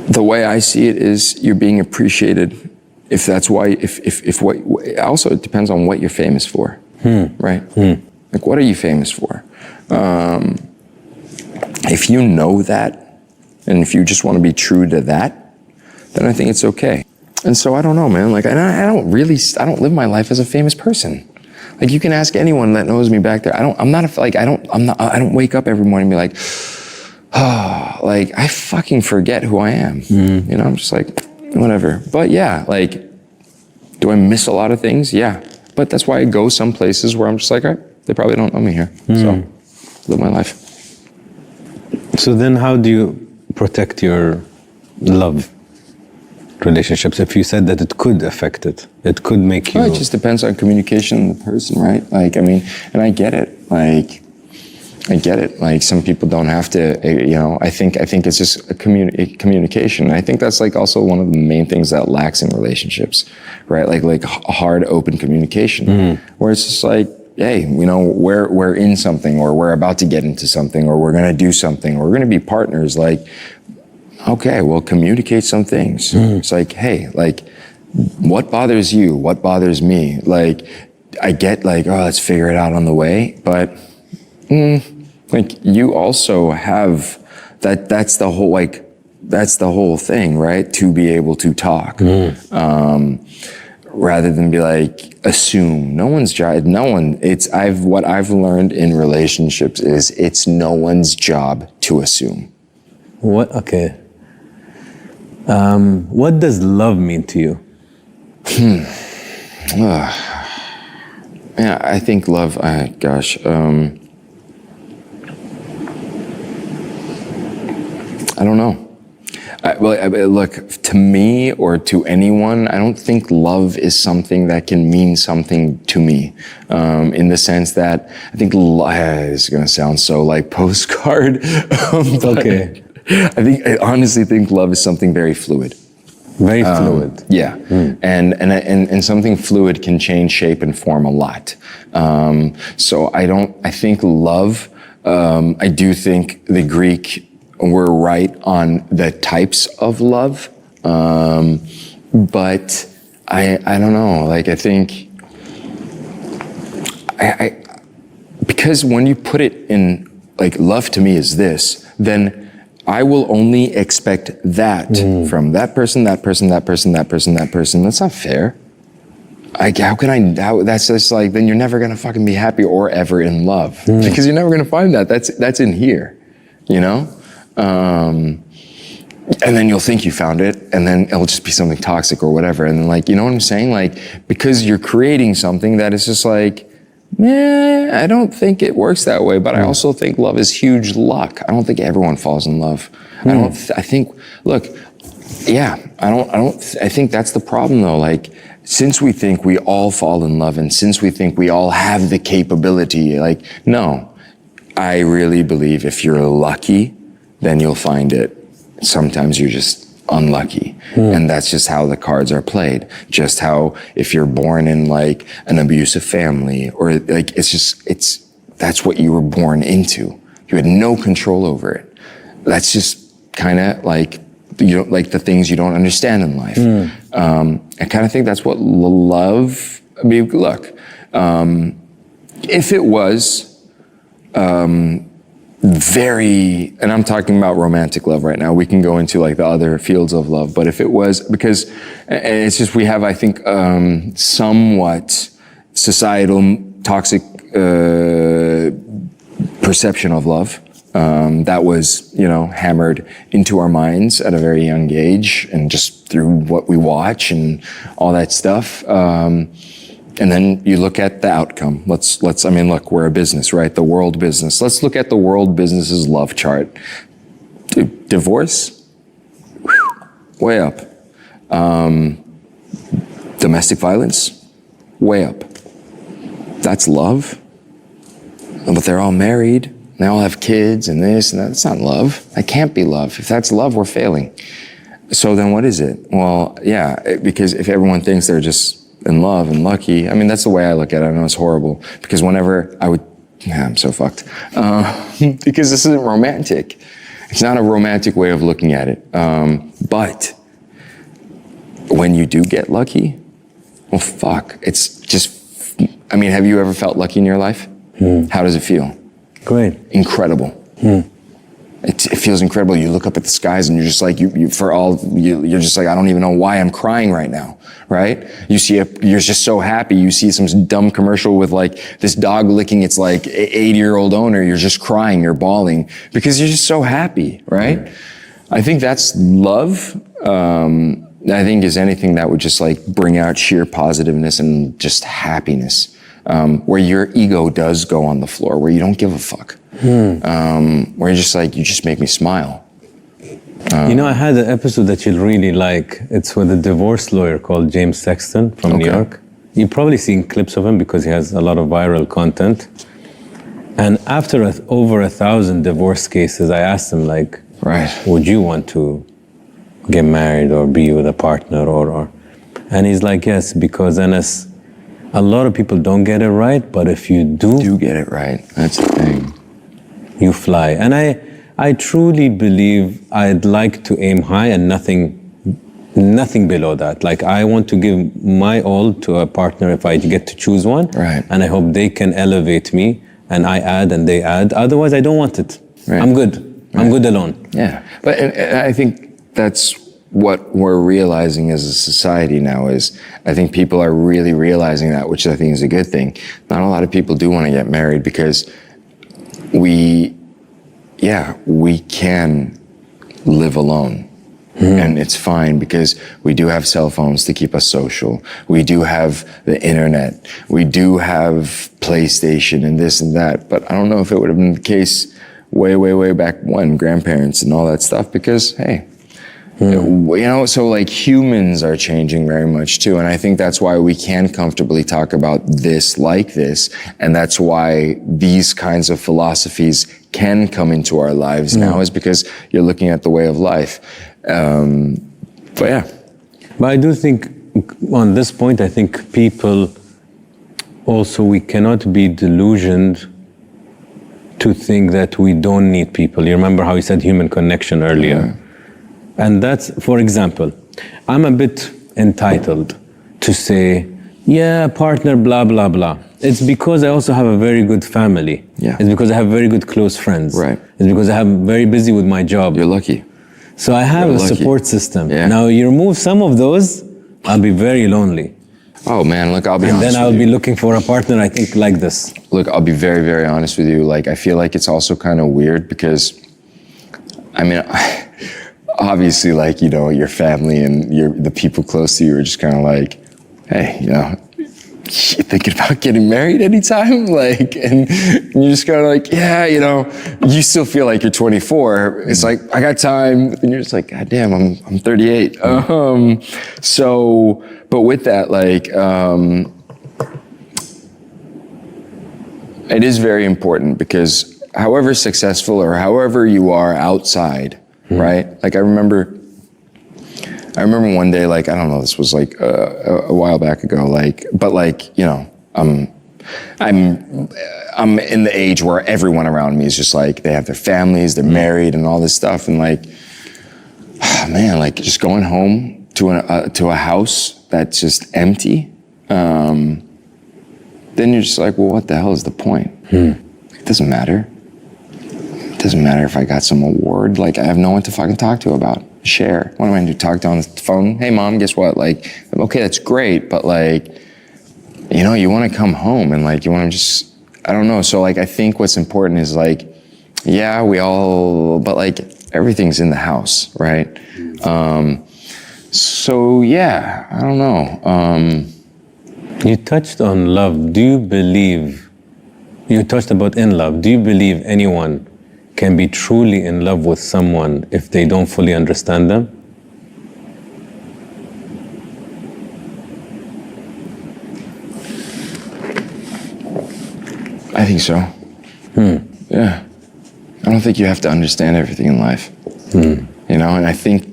the way I see it is you're being appreciated. If that's why, if what, also it depends on what you're famous for, right? Like, what are you famous for? If you know that, and if you just want to be true to that, then I think it's okay. And so I don't know, man. Like, and I don't live my life as a famous person. Like, you can ask anyone that knows me back there. I don't wake up every morning and be like, oh, like, I fucking forget who I am. You know, I'm just like, whatever. But yeah, like, do I miss a lot of things? Yeah. But that's why I go some places where I'm just like, all right, they probably don't know me here. So, live my life. So then how do you protect your love relationships if you said that it could affect it? It could make you... Well, it just depends on communication and the person, right? Like, I mean, and I get it. Like, I get it. Like, some people don't have to, you know, I think it's just a communication. I think that's like also one of the main things that lacks in relationships, right? Like hard, open communication, where it's just like, hey, you know, we're in something, or we're about to get into something, or we're gonna do something, or we're gonna be partners. Like, okay, well, communicate some things. It's like, hey, like, what bothers you? What bothers me? Like, I get like, oh, let's figure it out on the way, but like, you also have that's the whole thing, right? To be able to talk. Rather than be like, assume. What I've learned in relationships is it's no one's job to assume. What? Okay. What does love mean to you? Yeah, I think love, I don't know. Look, to me or to anyone, I don't think love is something that can mean something to me. In the sense that I think it's going to sound so like postcard. Okay. I honestly think love is something very fluid. Very fluid. Yeah. And something fluid can change shape and form a lot. So I think love, I do think the Greek were right on the types of love. But I don't know, like, I think, because when you put it in, like, love to me is this, then I will only expect that from that person, that person, that person, that person, that person. That's not fair. That's just like, then you're never gonna fucking be happy or ever in love. Because you're never gonna find that. That's in here, you know? And then you'll think you found it, and then it'll just be something toxic or whatever. And then, like, you know what I'm saying? Like, because you're creating something that is just like, I don't think it works that way, but I also think love is huge luck. I don't think everyone falls in love. I think that's the problem though. Like, since we think we all fall in love, and since we think we all have the capability, like, no, I really believe if you're lucky, then you'll find it. Sometimes you're just unlucky. And that's just how the cards are played. Just how, if you're born in like an abusive family, or like, that's what you were born into. You had no control over it. That's just kind of like, you don't like the things you don't understand in life. I kind of think that's what love, I mean, look, if it was, and I'm talking about romantic love right now. We can go into like the other fields of love, but if it was, because it's just, we have, I think, somewhat societal toxic perception of love that was, you know, hammered into our minds at a very young age, and just through what we watch and all that stuff. And then you look at the outcome. I mean, look, we're a business, right? The world business. Let's look at the world business's love chart. Divorce, way up. Domestic violence, way up. That's love. But they're all married. They all have kids and this and that. That's not love. That can't be love. If that's love, we're failing. So then what is it? Well, yeah, because if everyone thinks they're just in love and lucky, I mean, that's the way I look at it. I know it's horrible, because whenever I'm so fucked. Because this isn't romantic. It's not a romantic way of looking at it. But when you do get lucky, well, fuck, it's just, I mean, have you ever felt lucky in your life? How does it feel? Great. Incredible. It feels incredible. You look up at the skies and you're just like, you're just like, I don't even know why I'm crying right now, right? You're just so happy. You see some dumb commercial with like this dog licking its like 80-year-old owner. You're just crying, you're bawling because you're just so happy, right? I think that's love. I think is anything that would just like bring out sheer positiveness and just happiness, where your ego does go on the floor, where you don't give a fuck. Where you're just like, you just make me smile. You know, I had an episode that you'll really like. It's with a divorce lawyer called James Sexton from New York. You've probably seen clips of him because he has a lot of viral content. And after over 1,000 divorce cases, I asked him like, would you want to get married or be with a partner or? And he's like, yes, because a lot of people don't get it right, but if you do get it right, that's the thing. You fly. And I truly believe I'd like to aim high and nothing below that. Like I want to give my all to a partner if I get to choose one. Right. And I hope they can elevate me and I add and they add. Otherwise, I don't want it. Right. I'm good. Right. I'm good alone. Yeah. But and I think that's what we're realizing as a society now is I think people are really realizing that, which I think is a good thing. Not a lot of people do want to get married because we can live alone. And it's fine because we do have cell phones to keep us social. We do have the internet. We do have PlayStation and this and that. But I don't know if it would have been the case way back when, grandparents and all that stuff, because, hey, you know, so like humans are changing very much too. And I think that's why we can comfortably talk about this like this. And that's why these kinds of philosophies can come into our lives now, is because you're looking at the way of life. But yeah. But I do think on this point, I think people also, we cannot be delusioned to think that we don't need people. You remember how you said human connection earlier? And that's, for example, I'm a bit entitled to say, yeah, partner, blah, blah, blah. It's because I also have a very good family. Yeah. It's because I have very good close friends. Right. It's because I'm very busy with my job. You're lucky. So I have a support system. Yeah. Now you remove some of those, I'll be very lonely. Oh man, look, I'll be honest with you. And then I'll be looking for a partner, I think, like this. Look, I'll be very, very honest with you. Like, I feel like it's also kind of weird because, I mean, obviously, like, you know, your family and the people close to you are just kind of like, hey, you know, you thinking about getting married anytime? Like, and you're just kind of like, yeah, you know, you still feel like you're 24. It's like, I got time. And you're just like, God damn, I'm 38. So, but with that, like, it is very important because however successful or however you are outside, right? Like I remember one day, like, I don't know, this was like a while back ago, like, but like, you know, I'm in the age where everyone around me is just like, they have their families, they're married and all this stuff. And like, man, like just going home to a house that's just empty. Then you're just like, well, what the hell is the point? It doesn't matter. It doesn't matter if I got some award. Like, I have no one to fucking talk to about. Share. What am I going to do? Talk to on the phone? Hey, mom, guess what? Like, okay, that's great, but like, you know, you want to come home and like, you want to just, I don't know. So like, I think what's important is like, yeah, but like, everything's in the house, right? So yeah, I don't know. You touched on love. You touched about in love. Do you believe anyone can be truly in love with someone if they don't fully understand them? I think so. Yeah. I don't think you have to understand everything in life. You know, and I think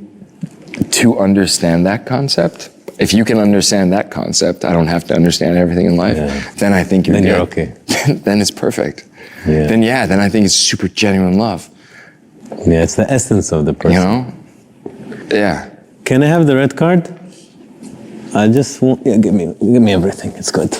to understand that concept, if you can understand that concept, I don't have to understand everything in life, then I think you're good. Okay. Then it's perfect. Yeah. Then I think it's super genuine love. Yeah, it's the essence of the person. You know? Yeah. Can I have the red card? I just want, give me everything, it's good.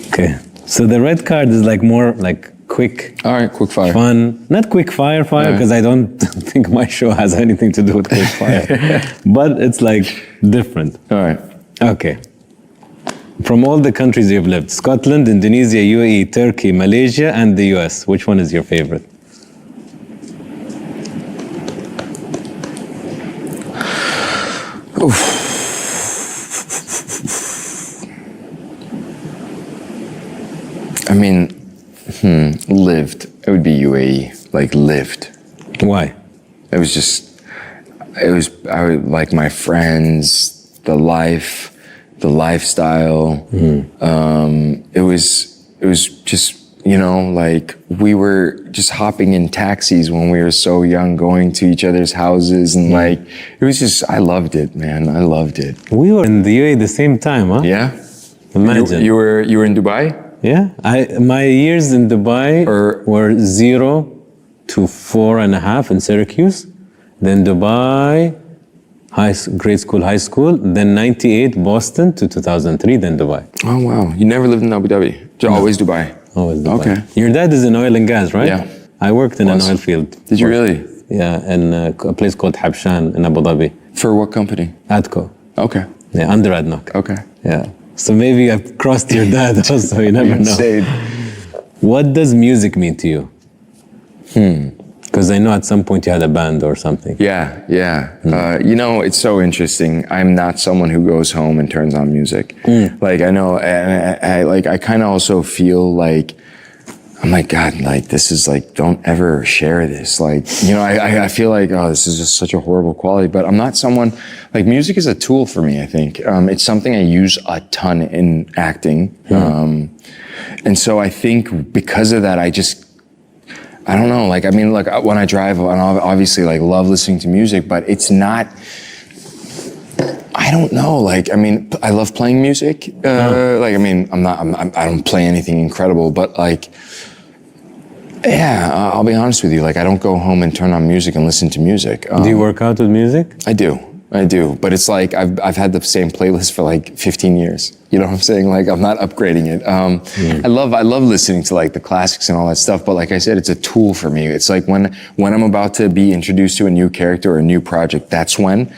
Okay, so the red card is like more like quick. All right, quick fire. Fun, not quick fire, because I don't think my show has anything to do with quick fire. But it's like different. All right. Okay. From all the countries you've lived, Scotland, Indonesia, UAE, Turkey, Malaysia, and the US, which one is your favorite? Oof. I mean, lived. It would be UAE. Like lived. Why? It was just. I would like my friends, the life, the lifestyle. It was just, you know, like we were just hopping in taxis when we were so young, going to each other's houses, and like it was just. I loved it, man. I loved it. We were in the UAE at the same time, huh? Yeah. Imagine. You were in Dubai? Yeah. My years in Dubai were 0 to 4.5 in Syracuse. Then Dubai, grade school, high school. Then 98, Boston to 2003, then Dubai. Oh, wow. You never lived in Abu Dhabi? Always Dubai? Always Dubai. Okay. Your dad is in oil and gas, right? Yeah. I worked in an oil field. Did you really? Yeah, in a place called Habshan in Abu Dhabi. For what company? ADCO. Okay. Yeah, under ADNOC. Okay. Yeah. So maybe I've crossed your dad also, you never know. Insane. What does music mean to you? Because I know at some point you had a band or something. Yeah. You know, it's so interesting. I'm not someone who goes home and turns on music. Like I know, and I kind of also feel like, I'm like, God, like this is like, don't ever share this. Like, you know, I feel like, oh, this is just such a horrible quality. But I'm not someone, like music is a tool for me, I think. It's something I use a ton in acting. And so I think because of that, I don't know, like, I mean, like when I drive, and obviously like love listening to music, but it's not, I don't know, like, I mean, I love playing music. Like, I mean, I don't play anything incredible, but like, yeah, I'll be honest with you. Like, I don't go home and turn on music and listen to music. Do you work out with music? I do. But it's like, I've had the same playlist for like 15 years. You know what I'm saying? Like, I'm not upgrading it. I love listening to like the classics and all that stuff. But like I said, it's a tool for me. It's like when I'm about to be introduced to a new character or a new project, that's when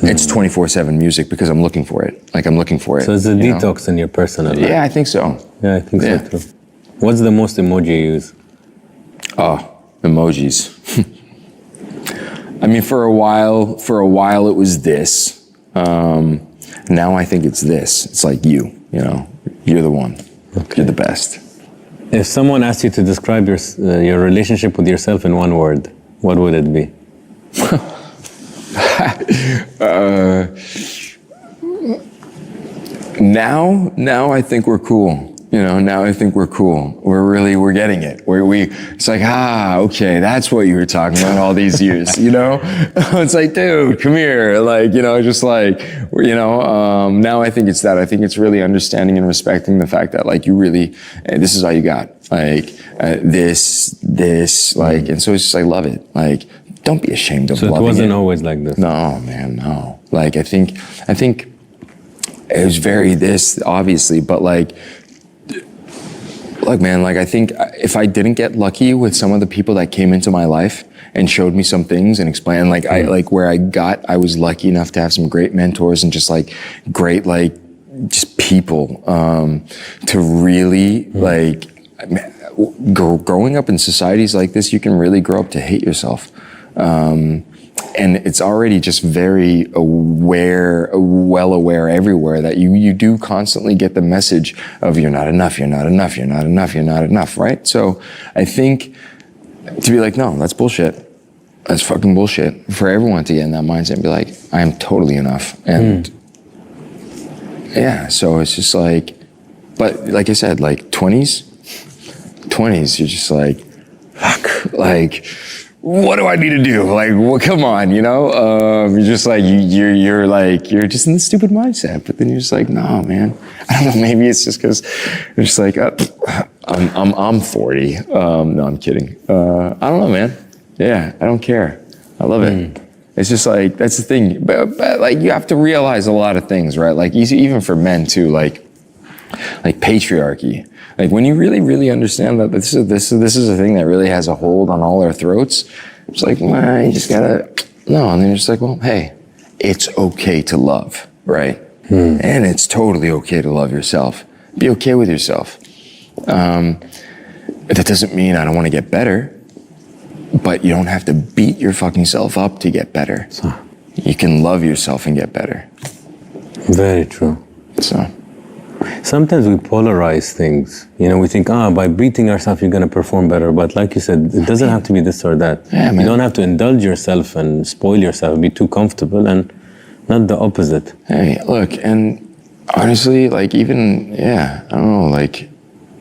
it's 24/7 music, because I'm looking for it. Like, I'm looking for it. So it's a detox in your personal life. Yeah, I think so. Yeah, I think so too. What's the most emoji you use? Oh, emojis. I mean, for a while it was this. Now I think it's this. It's like you know, you're the one. Okay. You're the best. If someone asked you to describe your relationship with yourself in one word, what would it be? Now I think we're cool. You know, now I think we're cool. We're getting it. It's like, okay, that's what you were talking about all these years, you know? It's like, dude, come here. Like, you know, just like, you know, now I think it's that. I think it's really understanding and respecting the fact that like, you really, this is all you got. Like, this, like, and so it's just like, love it. Like, don't be ashamed of loving it. So it wasn't always like this? No, man, no. Like, I think it was very this, obviously, but like, look, man, like I think if I didn't get lucky with some of the people that came into my life and showed me some things and explained, like I was lucky enough to have some great mentors and just like great, like just people to really like, growing up in societies like this, you can really grow up to hate yourself. And it's already just very well aware everywhere that you do constantly get the message of you're not enough, right? So I think to be like, no, that's bullshit. That's fucking bullshit. For everyone to get in that mindset and be like, I am totally enough. And yeah, so it's just like, but like I said, like 20s, you're just like, fuck, like, what do I need to do? Like, well, come on, you know? You're just like, you're just in the stupid mindset. But then you're just like, no, man. I don't know. Maybe it's just because you're just like, I'm 40. No, I'm kidding. I don't know, man. Yeah, I don't care. I love it. It's just like, that's the thing. But like, you have to realize a lot of things, right? Like, even for men too, like, like patriarchy. Like when you really, really understand that this is a thing that really has a hold on all our throats, it's like, well, you just gotta, no. And then you're just like, well, hey, it's okay to love, right? And it's totally okay to love yourself. Be okay with yourself. That doesn't mean I don't want to get better, but you don't have to beat your fucking self up to get better. You can love yourself and get better. Very true. So. Sometimes we polarize things. You know, we think, by beating ourselves, you're going to perform better. But like you said, it doesn't have to be this or that. Yeah, you don't have to indulge yourself and spoil yourself, be too comfortable, and not the opposite. Hey, look, and honestly, like even, I don't know, like,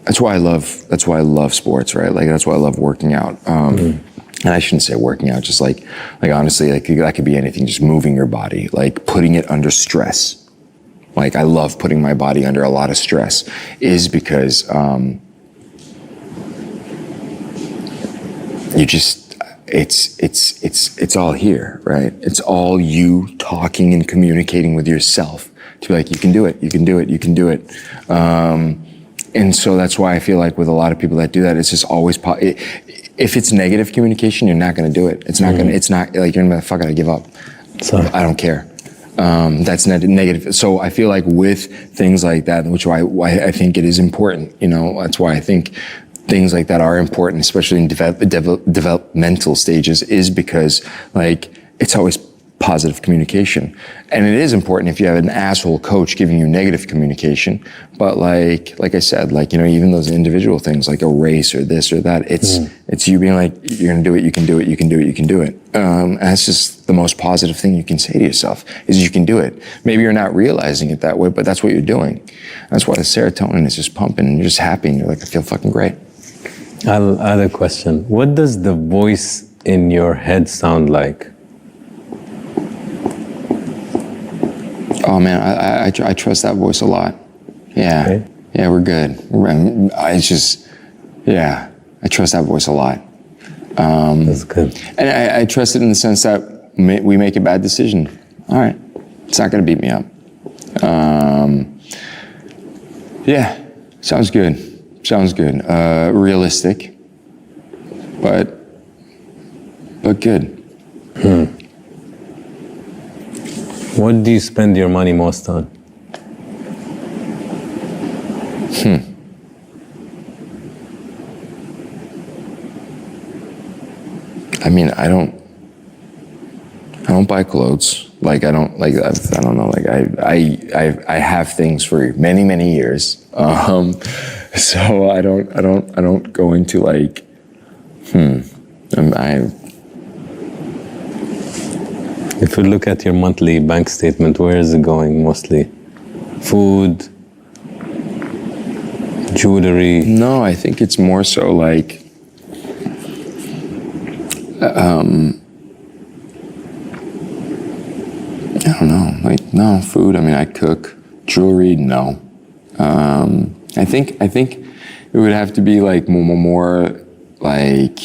that's why I love sports, right? Like, that's why I love working out. And I shouldn't say working out, just like honestly, like that could be anything, just moving your body, like putting it under stress. Like I love putting my body under a lot of stress is because you just, it's all here, right? It's all you talking and communicating with yourself to be like, you can do it, you can do it, you can do it. And so that's why I feel like with a lot of people that do that, it's just always, if it's negative communication, you're not going to do it. It's not it's not like, you're going to fuck it, I give up. I don't care. That's negative. So I feel like with things like that, which why I think it is important, you know, that's why I think things like that are important, especially in developmental stages, is because like it's always positive communication. And it is important if you have an asshole coach giving you negative communication. But like I said, like, you know, even those individual things like a race or this or that, it's you being like, you're gonna do it, you can do it, you can do it, you can do it. And that's just the most positive thing you can say to yourself is you can do it. Maybe you're not realizing it that way, but that's what you're doing. That's why the serotonin is just pumping and you're just happy and you're like, I feel fucking great. I'll add a question. What does the voice in your head sound like? Oh man, I trust that voice a lot. Yeah, okay. Yeah, we're good. It's just, yeah, I trust that voice a lot. That's good. And I trust it in the sense that we make a bad decision. All right, it's not gonna beat me up. Yeah, sounds good. Sounds good. Realistic, but good. What do you spend your money most on? I mean, I don't buy clothes. Like I don't know. Like I have things for many, many years. So I don't go into like, If you look at your monthly bank statement, where is it going mostly? Food, jewelry? No, I think it's more so like, I don't know, like, no, food, I mean, I cook. Jewelry, no. I think it would have to be like more like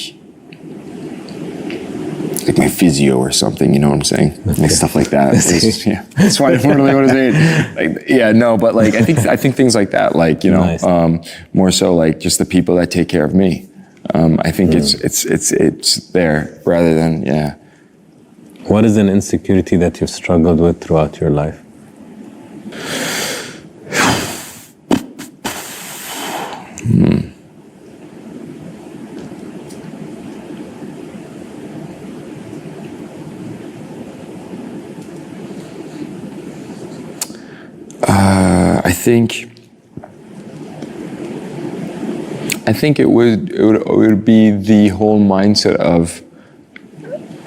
my physio or something, you know what I'm saying? Okay. Like stuff like that. Yeah, that's why I don't really want to say it. Like, yeah, no, but like I think things like that, like, you know, nice. More so like just the people that take care of me. I think it's there rather than, yeah. What is an insecurity that you've struggled with throughout your life? I think it would be the whole mindset of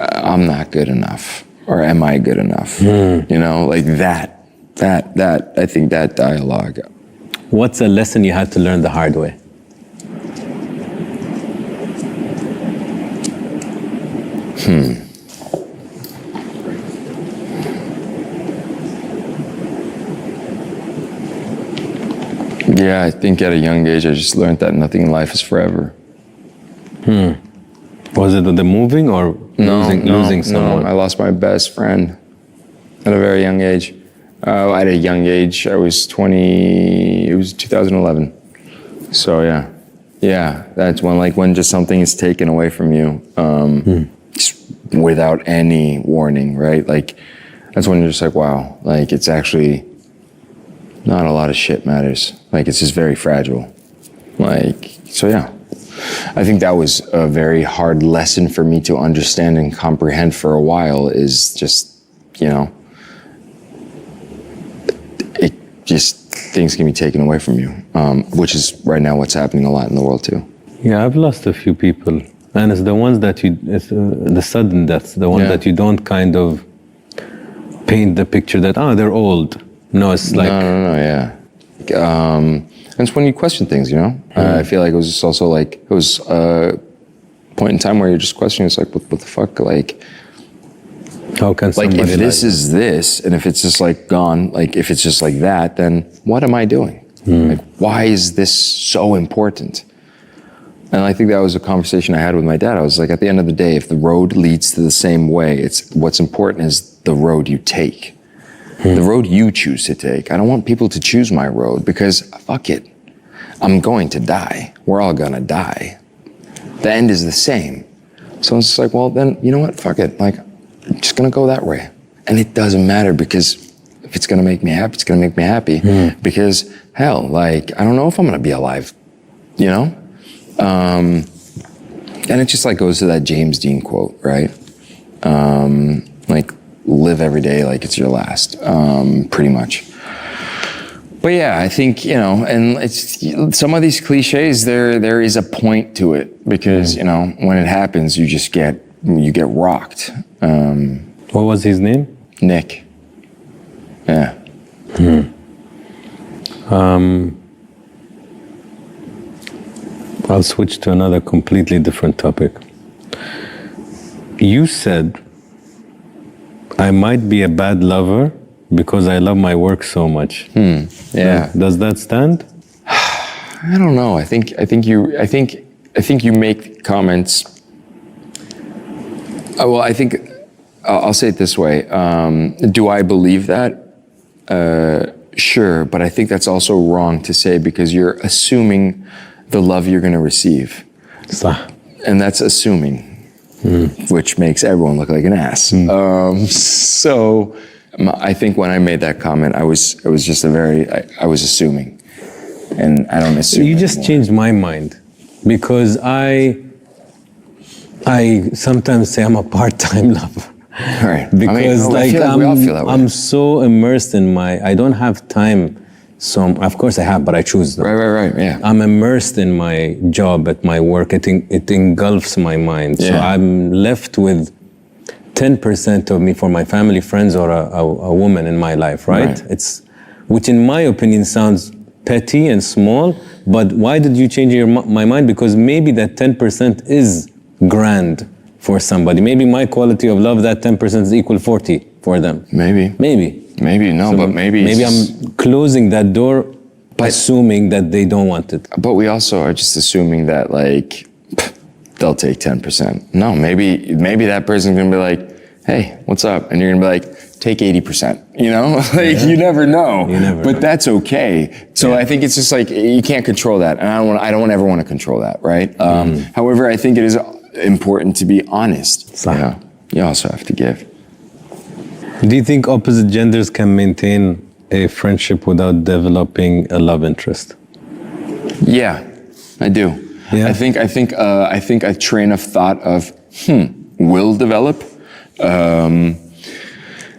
I'm not good enough or am I good enough? You know, like that I think that dialogue. What's a lesson you had to learn the hard way? Yeah, I think at a young age, I just learned that nothing in life is forever. Was it the moving or losing someone? No, I lost my best friend at a very young age. At a young age, I was 20, it was 2011. So yeah, that's when just something is taken away from you, just without any warning, right? Like, that's when you're just like, wow, like it's actually not a lot of shit matters. Like, it's just very fragile. Like, so yeah. I think that was a very hard lesson for me to understand and comprehend for a while, is just, it just, things can be taken away from you, which is right now what's happening a lot in the world too. Yeah, I've lost a few people. And it's the ones that it's the sudden deaths, the ones that you don't kind of paint the picture that, they're old. No, it's like... No, yeah. And it's when you question things, I feel like it was just also like, it was a point in time where you're just questioning, it's like, what the fuck, like... How can somebody... Like, if this is this, and if it's just like gone, like if it's just like that, then what am I doing? Like, why is this so important? And I think that was a conversation I had with my dad. I was like, at the end of the day, if the road leads to the same way, it's what's important is the road you take. The road you choose to take. I don't want people to choose my road, because fuck it. I'm going to die. We're all gonna die. The end is the same. So it's just like, well, then, you know what? Fuck it. Like, I'm just gonna go that way. And it doesn't matter, because if it's gonna make me happy, it's gonna make me happy. Because hell, like, I don't know if I'm gonna be alive, And it just like goes to that James Dean quote, right? Like, live every day like it's your last, pretty much. But yeah, I think, and it's some of these cliches, there is a point to it, because, when it happens, you get rocked. What was his name? Nick. Yeah. I'll switch to another completely different topic. You said, I might be a bad lover because I love my work so much. Yeah. Does that stand? I don't know. I think you make comments. Well, I think I'll say it this way. Do I believe that? Sure, but I think that's also wrong to say, because you're assuming the love you're going to receive. And that's assuming, which makes everyone look like an ass. So I think when I made that comment, it was just I was assuming, and I don't assume. You just changed my mind, because I sometimes say I'm a part-time lover. Right. Because I feel like we all feel that way. I'm so immersed in I don't have time. So of course I have, but I choose them. Right, yeah. I'm immersed in my job, at my work. It engulfs my mind. Yeah. So I'm left with 10% of me for my family, friends, or a woman in my life, right? Which in my opinion sounds petty and small, but why did you change my mind? Because maybe that 10% is grand for somebody. Maybe my quality of love, that 10% is equal 40 for them. Maybe, no, so but maybe I'm closing that door, assuming that they don't want it. But we also are just assuming that, like, they'll take 10%. No, maybe that person's gonna be like, hey, what's up? And you're gonna be like, take 80%, You never know. But that's okay. So I think it's just like, you can't control that. And I don't ever want to control that, right? However, I think it is important to be honest. You also have to give. Do you think opposite genders can maintain a friendship without developing a love interest? Yeah, I do. Yeah. I think a train of thought of will develop, and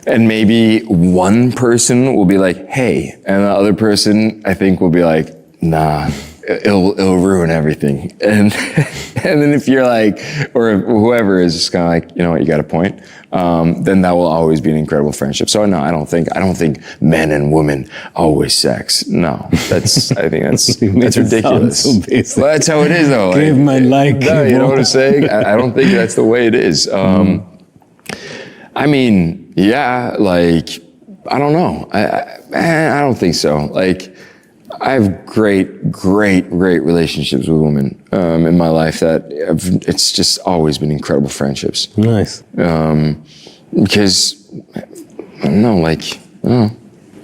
maybe one person will be like, hey, and the other person I think will be like, nah, it'll ruin everything. And then if you're like, or whoever is just kind of like, you know what, you got a point, then that will always be an incredible friendship. So no, I don't think men and women always sex. No, I think that's ridiculous. So basic. Well, that's how it is though. Caveman like. No, you know what I'm saying? I don't think that's the way it is. I mean, yeah, like, I don't know. I don't think so. Like, I have great relationships with women in my life that it's just always been incredible friendships. Nice. Because, I don't know, like,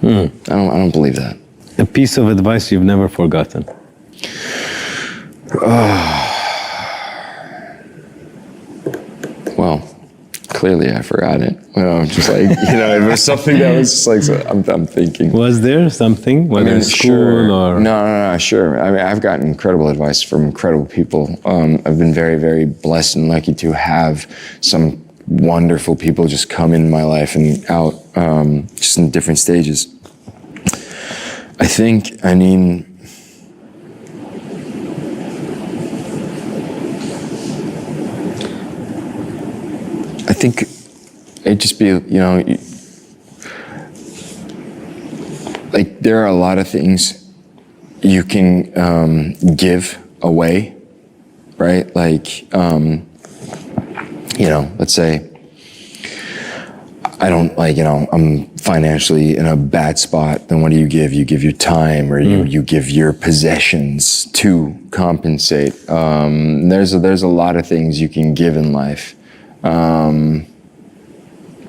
I don't believe that. A piece of advice you've never forgotten. Well, clearly I forgot it. I'm just like, it was something that was just like, so I'm thinking. Was there something, whether in school sure. or? No, sure. I mean, I've gotten incredible advice from incredible people. I've been very, very blessed and lucky to have some wonderful people just come in my life and out, just in different stages. I think, I think it'd just be, like there are a lot of things you can give away, right? Like, let's say I don't I'm financially in a bad spot, then what do you give? You give your time, or you give your possessions to compensate. There's a lot of things you can give in life.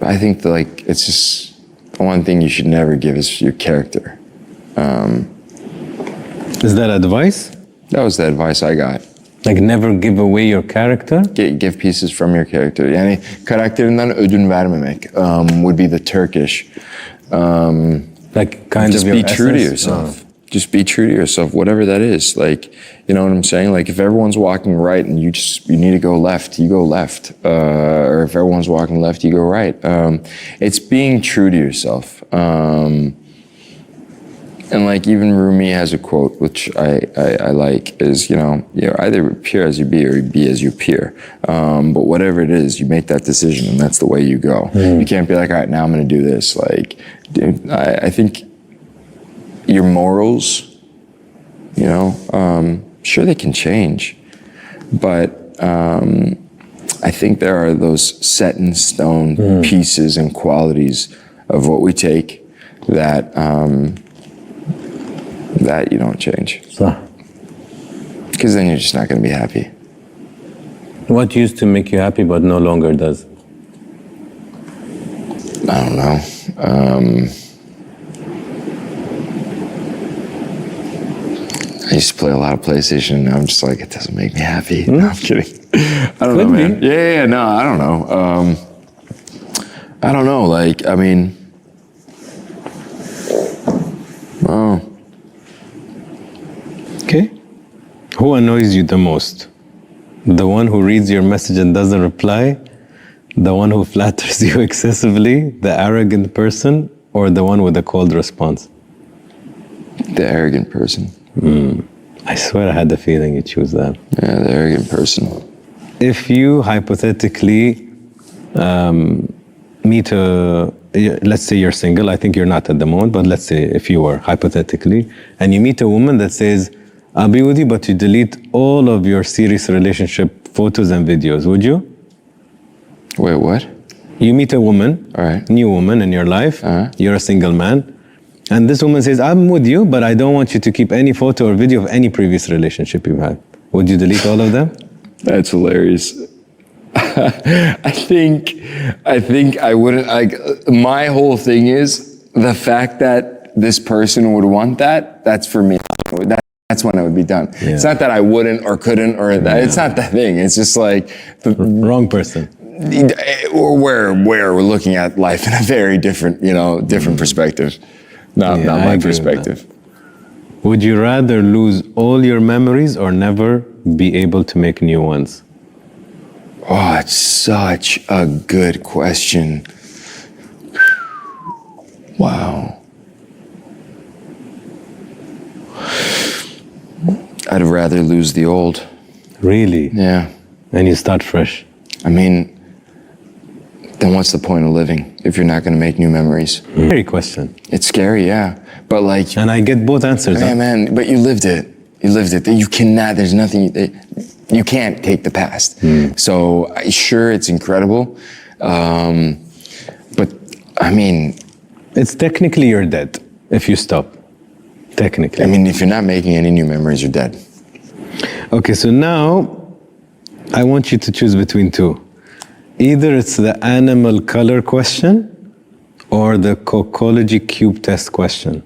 I think that it's just the one thing you should never give is your character. Is that advice? That was the advice I got. Like never give away your character? Give pieces from your character. Yani karakterinden ödün vermemek would be the Turkish. Like kind just of be your true to essence? yourself. Just be true to yourself, whatever that is. Like, you know what I'm saying? Like if everyone's walking right and you need to go left, you go left. Or if everyone's walking left, you go right. It's being true to yourself. And like even Rumi has a quote, which I like, is, you're either appear as you be or you be as you appear. But whatever it is, you make that decision and that's the way you go. You can't be like, all right, now I'm going to do this. Like, dude, I think your morals, sure they can change, but I think there are those set in stone pieces and qualities of what we take that you don't change. Because then you're just not going to be happy. What used to make you happy but no longer does? I don't know. I used to play a lot of PlayStation, and I'm just like, it doesn't make me happy. No, I'm kidding. I don't know, man. Yeah, no, I don't know. I don't know, oh. Okay. Who annoys you the most? The one who reads your message and doesn't reply? The one who flatters you excessively? The arrogant person? Or the one with a cold response? The arrogant person. I swear I had the feeling you choose that. Yeah, the arrogant person. If you hypothetically meet let's say you're single, I think you're not at the moment, but let's say if you were, hypothetically, and you meet a woman that says, I'll be with you, but you delete all of your serious relationship photos and videos, would you? Wait, what? You meet a woman, all right, new woman in your life, you're a single man, and this woman says, I'm with you, but I don't want you to keep any photo or video of any previous relationship you've had. Would you delete all of them? That's hilarious. I think I wouldn't. My whole thing is the fact that this person would want that. That's for me. That's when it would be done. Yeah. It's not that I wouldn't or couldn't or that. Yeah. It's not that thing. It's just like the wrong person. Or where we're looking at life in a very different, different perspective. Not my perspective. Would you rather lose all your memories or never be able to make new ones? Oh, it's such a good question. Wow. I'd rather lose the old. Really? Yeah. And you start fresh. I mean, then what's the point of living if you're not going to make new memories? Scary question. It's scary, yeah. But like... And I get both answers. Yeah, man, but you lived it. You lived it. You cannot, there's nothing... You can't take the past. So sure, it's incredible. But I mean... It's technically you're dead if you stop. Technically. I mean, if you're not making any new memories, you're dead. Okay, so now I want you to choose between two. Either it's the animal color question or the cocology cube test question?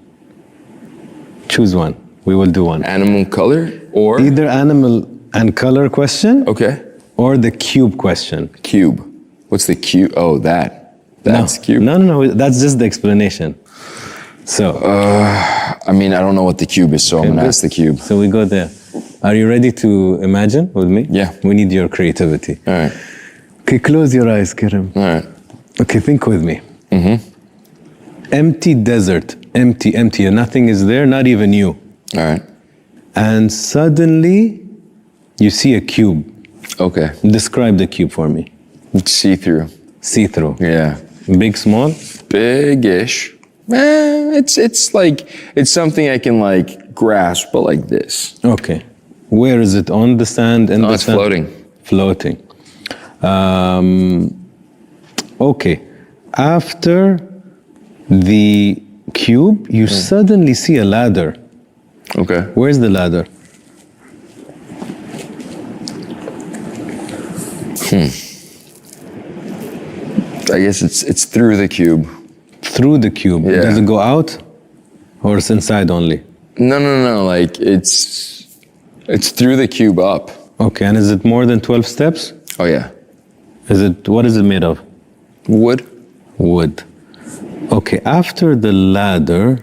Choose one. We will do one. Animal color or? Either animal and color question Okay. or the cube question. Cube. What's the cube? Oh, that's cube. No. That's just the explanation. So. I mean, I don't know what the cube is, so I'm going to ask the cube. So we go there. Are you ready to imagine with me? Yeah. We need your creativity. All right. Okay, close your eyes, Kerem. All right. Okay, think with me. Empty desert. Empty. Nothing is there, not even you. All right. And suddenly, you see a cube. Okay. Describe the cube for me. See-through. See-through. Yeah. Big, small? Big-ish. It's like, it's something I can like grasp, but like this. Okay. Where is it? On the sand? In the It's sand? floating. Floating. Okay. After the cube, you suddenly see a ladder. Okay. Where's the ladder? I guess it's through the cube. Through the cube. Yeah. Does it go out? Or it's inside only? No. Like it's through the cube up. Okay, and is it more than 12 steps? Oh yeah. What is it made of? Wood. Wood. Okay, after the ladder,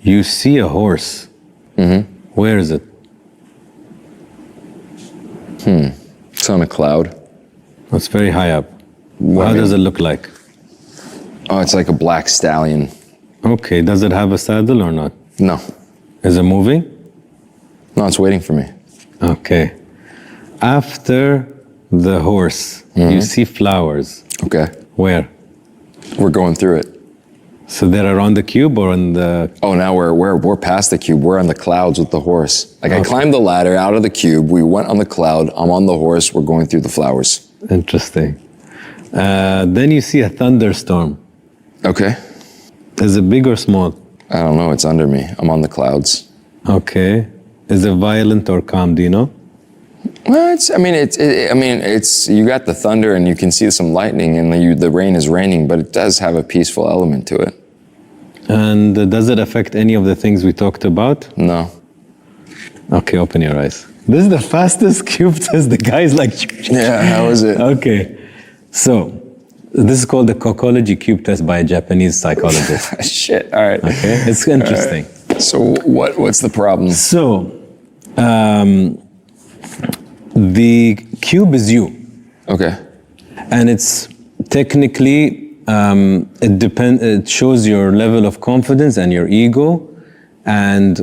you see a horse. Where is it? It's on a cloud. It's very high up. How does it look like? Oh, it's like a black stallion. Okay, does it have a saddle or not? No. Is it moving? No, it's waiting for me. Okay. After the horse, you see flowers. Okay. Where? We're going through it. So they're around the cube or in the... Oh, now we're past the cube. We're on the clouds with the horse. Like I climbed the ladder out of the cube. We went on the cloud. I'm on the horse. We're going through the flowers. Interesting. Then you see a thunderstorm. Okay. Is it big or small? I don't know. It's under me. I'm on the clouds. Okay. Is it violent or calm? Do you know? Well, it's you got the thunder and you can see some lightning and the rain is raining, but it does have a peaceful element to it. And does it affect any of the things we talked about? No. Okay, open your eyes. This is the fastest cube test. The guy's like... Yeah, how is it? Okay. So, this is called the cocology cube test by a Japanese psychologist. Shit, all right. Okay, it's interesting. Right. So what's the problem? So, the cube is you. Okay. And it's technically, it shows your level of confidence and your ego. And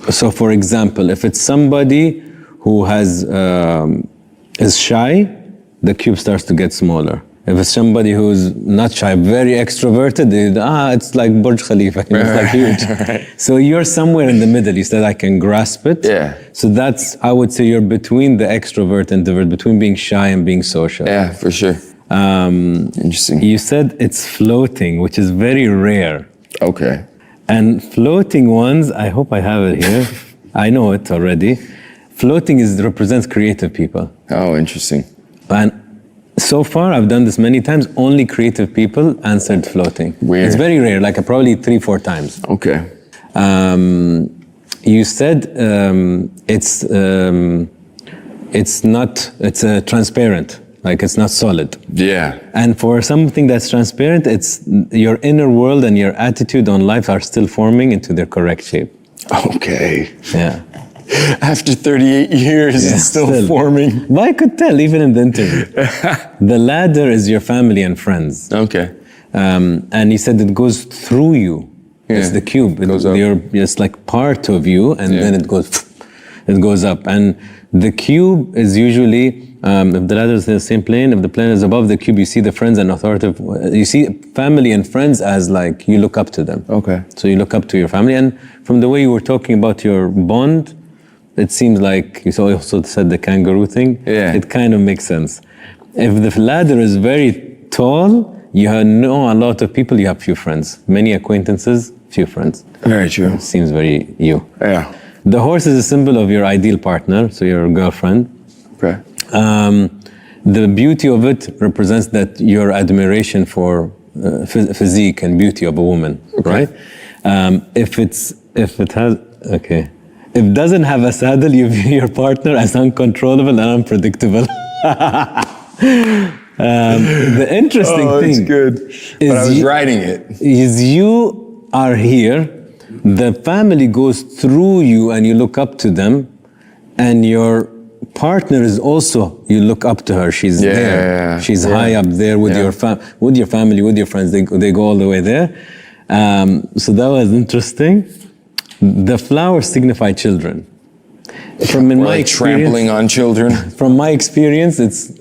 so for example, if it's somebody who is shy, the cube starts to get smaller. If it's somebody who's not shy, very extroverted, it's like Burj Khalifa, it's like huge. Right. So you're somewhere in the middle. You said I can grasp it. Yeah. So that's, I would say you're between the extrovert and introvert, between being shy and being social. Yeah, for sure. Interesting. You said it's floating, which is very rare. Okay. And floating ones, I hope I have it here. I know it already. Floating represents creative people. Oh, interesting. And so far, I've done this many times, only creative people answered floating. Weird. It's very rare, like probably 3-4 times. Okay. You said it's transparent, like it's not solid. Yeah. And for something that's transparent, it's your inner world and your attitude on life are still forming into their correct shape. Okay. Yeah. After 38 years, it's still forming. But I could tell, even in the interview. The ladder is your family and friends. Okay. And he said it goes through you. Yeah. It's the cube. Up. It's like part of you, and then it goes up. And the cube is usually, if the ladder is in the same plane, if the plane is above the cube, you see the friends and authoritative. You see family and friends as like you look up to them. Okay. So you look up to your family. And from the way you were talking about your bond, it seems like you also said the kangaroo thing. Yeah. It kind of makes sense. If the ladder is very tall, you know a lot of people, you have few friends. Many acquaintances, few friends. Very true. It seems very you. Yeah. The horse is a symbol of your ideal partner, so your girlfriend. Okay. The beauty of it represents that your admiration for physique and beauty of a woman, right? If it doesn't have a saddle, you view your partner as uncontrollable and unpredictable. The interesting thing is but I was writing it. Is you are here, the family goes through you and you look up to them, and your partner is also, you look up to her, she's there. She's high up there with your family, with your friends, they go all the way there. So that was interesting. The flowers signify children. From in my experience, trampling on children. From my experience, it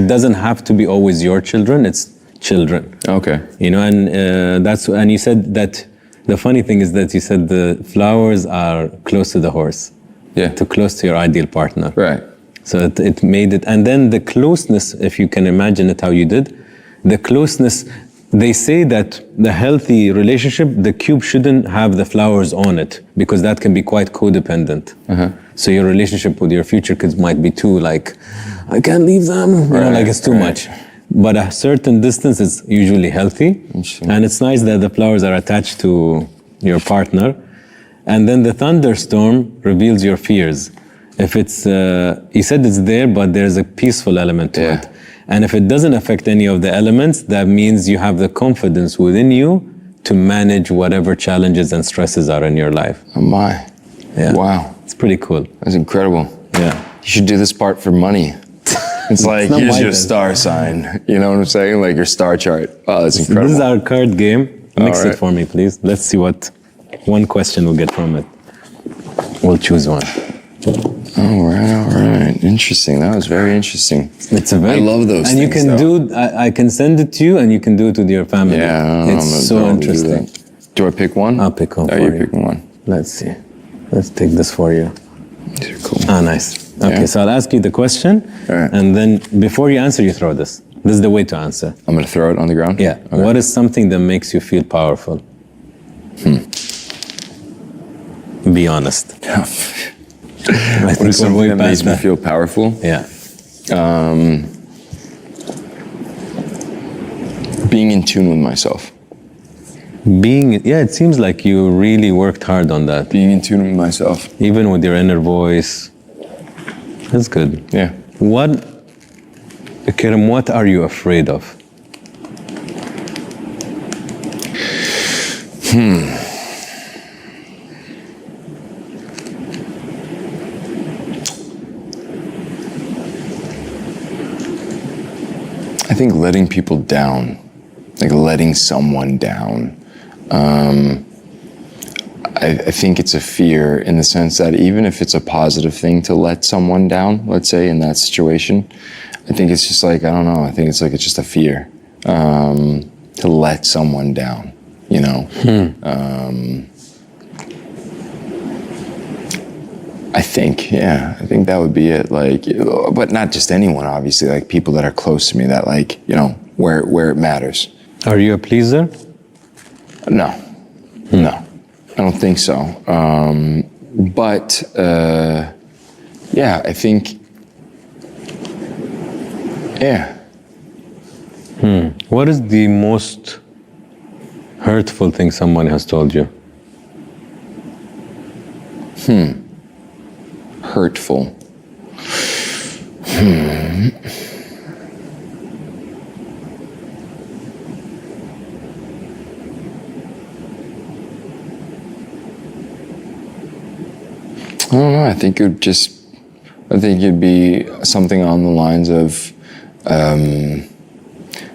doesn't have to be always your children, it's children. Okay. You know, and and you said that, the funny thing is that you said the flowers are close to the horse. Yeah. Too close to your ideal partner. Right. So it made it, and then the closeness, if you can imagine it how you did, the closeness, they say that the healthy relationship, the cube shouldn't have the flowers on it, because that can be quite codependent. So your relationship with your future kids might be too like, I can't leave them, you know, like it's too much. But a certain distance is usually healthy. And it's nice that the flowers are attached to your partner. And then the thunderstorm reveals your fears. If it's, you said it's there, but there's a peaceful element to it. And if it doesn't affect any of the elements, that means you have the confidence within you to manage whatever challenges and stresses are in your life. Oh my. Yeah. Wow. It's pretty cool. That's incredible. Yeah. You should do this part for money. It's like, here's your star sign. You know what I'm saying? Like your star chart. Oh, that's incredible. This is our card game. Mix it for me, please. Let's see what one question we'll get from it. We'll choose one. All right. Interesting. That was very interesting. It's a very, I love those and things, you can do, I can send it to you and you can do it with your family. Yeah. It's so interesting. Do I pick one? I'll pick one for you. you. Picking one. Let's see. Let's take this for you. These are cool. Ah, nice. Okay, so I'll ask you the question, and then before you answer, you throw this. This is the way to answer. I'm going to throw it on the ground? Yeah. Okay. What is something that makes you feel powerful? Be honest. What is something that makes me feel powerful? Yeah. Being in tune with myself. It seems like you really worked hard on that. Being in tune with myself. Even with your inner voice. That's good. Yeah. Kerem, what are you afraid of? I think letting people down, like letting someone down. I think it's a fear in the sense that even if it's a positive thing to let someone down, let's say in that situation, I think it's just like, I don't know, I think it's like it's just a fear to let someone down, you know? I think that would be it. Like, but not just anyone, obviously, like people that are close to me that like, you know, where it matters. Are you a pleaser? No, I don't think so. But I think, What is the most hurtful thing someone has told you? Hurtful. I don't know. I think it'd be something on the lines of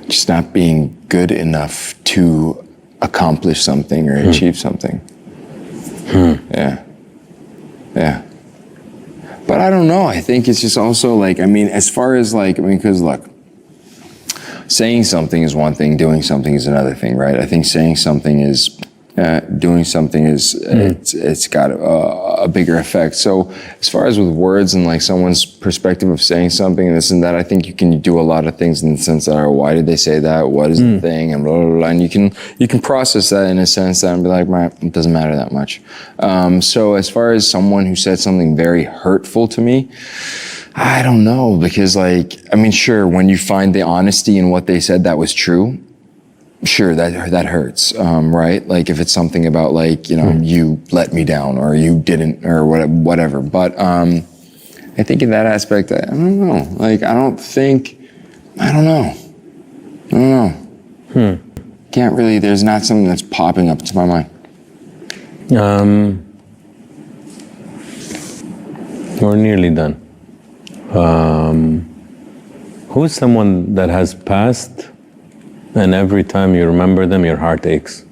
just not being good enough to accomplish something or achieve something. Yeah. But I don't know. I think it's just also like, I mean, as far as like, because look, saying something is one thing, doing something is another thing, right? I think saying something is, doing something is, it's got a bigger effect. So as far as with words and like someone's perspective of saying something and this and that, I think you can do a lot of things in the sense that, why did they say that? What is the thing? And blah, blah, blah. And you can process that in a sense that and be like, it doesn't matter that much. So as far as someone who said something very hurtful to me, I don't know, because like, I mean, sure, when you find the honesty in what they said that was true, sure, that hurts, right? Like if it's something about like, you let me down or you didn't or whatever. But I think in that aspect, I don't know. Like, I don't know. Can't really, there's not something that's popping up to my mind. We're nearly done. Who's someone that has passed and every time you remember them, your heart aches?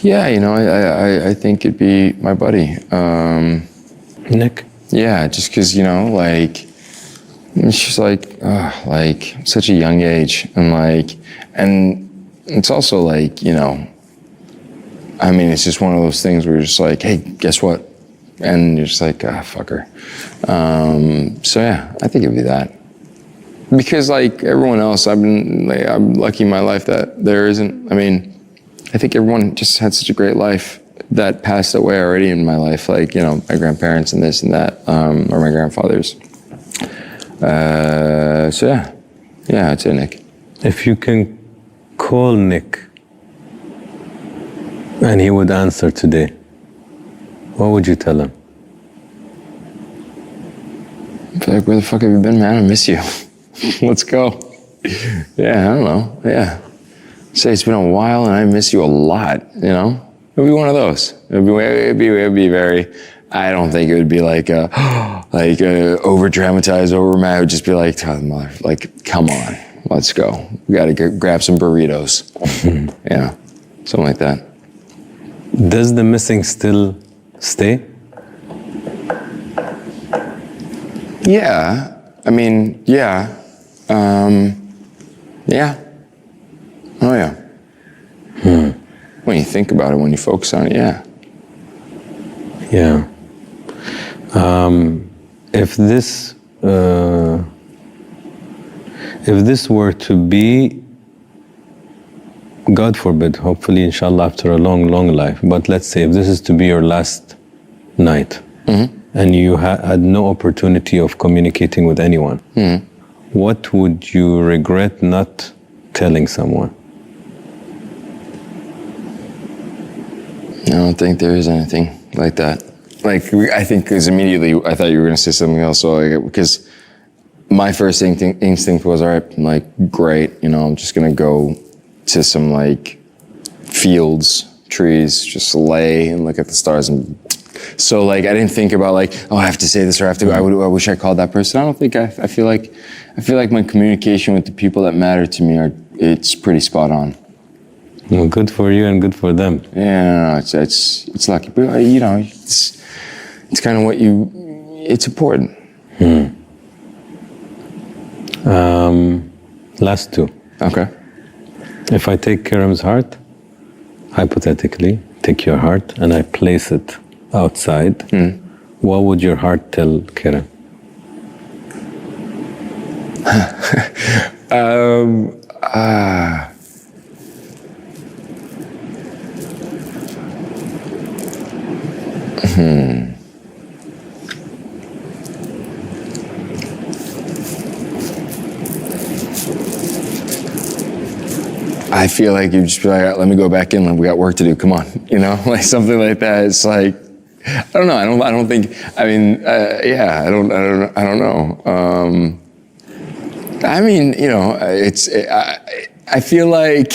Yeah, I think it'd be my buddy. Nick? Yeah, just because, like, it's just like such a young age. And it's also like, I mean, it's just one of those things where you're just like, hey, guess what? And you're just like, fucker. So yeah, I think it'd be that. Because like everyone else, I'm lucky in my life that there isn't, I mean, I think everyone just had such a great life that passed away already in my life. Like, my grandparents and this and that, or my grandfathers. So yeah, I'd say Nick. If you can call Nick and he would answer today, what would you tell him? I'd be like, where the fuck have you been, man? I miss you. Let's go. Yeah, I don't know. Yeah. Say it's been a while and I miss you a lot, It'd be one of those. It'd be very, I don't think it would be like over dramatized, over romantic. It would just be like, oh, mother, like, come on, let's go. We got to grab some burritos. Yeah, something like that. Does the missing still stay? Yeah, I mean, yeah. Yeah. Oh, yeah. When you think about it, when you focus on it, yeah. Yeah. If this were to be, God forbid, hopefully, inshallah, after a long, long life, but let's say if this is to be your last night, and you had no opportunity of communicating with anyone, what would you regret not telling someone? I don't think there is anything like that. Like, I think because immediately I thought you were going to say something else. So, because my first instinct was, all right, like, great, I'm just going to go to some, like, fields, trees, just lay and look at the stars. And so, like, I didn't think about, like, oh, I have to say this or I have to, I wish I called that person. I don't think I feel like my communication with the people that matter to me it's pretty spot on. Well, good for you and good for them. Yeah, no, it's lucky, but it's kind of it's important. Last two. Okay. If I take Kerem's heart, hypothetically, take your heart and I place it outside, what would your heart tell Kerem? I feel like you'd just be like, let me go back in, we got work to do, come on, like something like that. It's like, I don't know, I don't think, I mean, yeah, I don't know. I mean, I feel like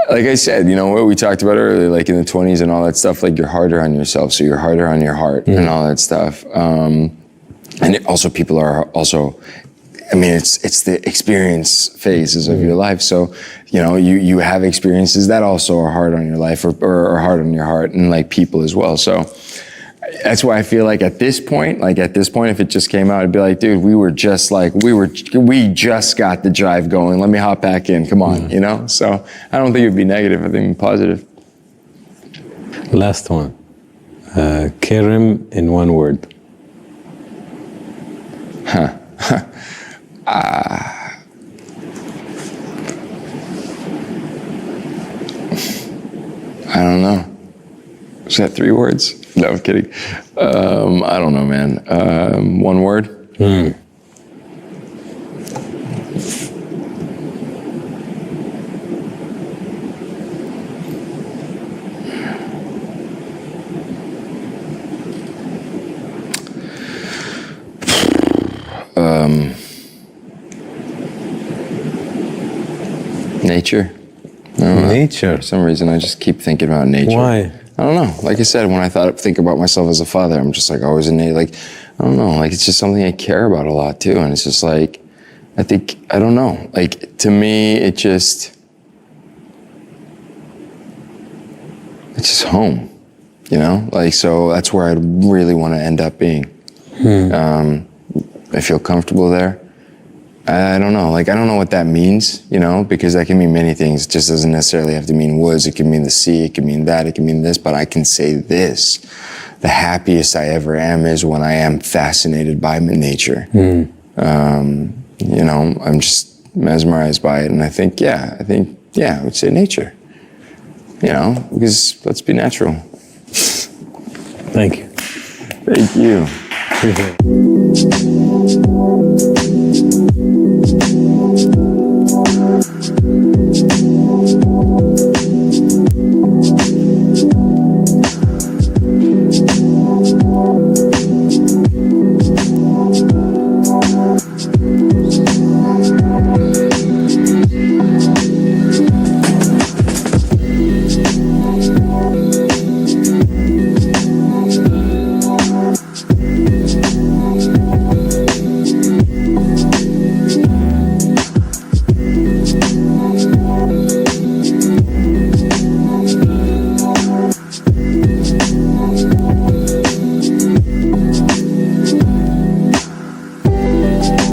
I said, what we talked about earlier, like in the 20s and all that stuff, like you're harder on yourself, so you're harder on your heart and all that stuff. And also people are also, I mean, it's the experience phases of your life. So, you have experiences that also are hard on your life or hard on your heart and like people as well. So that's why I feel like at this point, if it just came out, I'd be like, dude, we just got the drive going. Let me hop back in. Come on, So I don't think it'd be negative. I think it'd be positive. Last one. Kerem in one word. I don't know. Is that 3 words? No, I'm kidding. I don't know, man. One word? Nature. I don't know. Nature. For some reason, I just keep thinking about nature. Why? I don't know. Like I said, when I think about myself as a father, I'm just like always in nature. Like, I don't know. Like, it's just something I care about a lot too. And it's just like, I don't know. Like, to me, it's just home, you know? Like, so that's where I'd really want to end up being. I feel comfortable there. I don't know. Like, I don't know what that means, you know, because that can mean many things. It just doesn't necessarily have to mean woods. It can mean the sea. It can mean that. It can mean this. But I can say this. The happiest I ever am is when I am fascinated by nature. You know, I'm just mesmerized by it. And I think, yeah, I would say nature. You know, because let's be natural. Thank you. Thank you.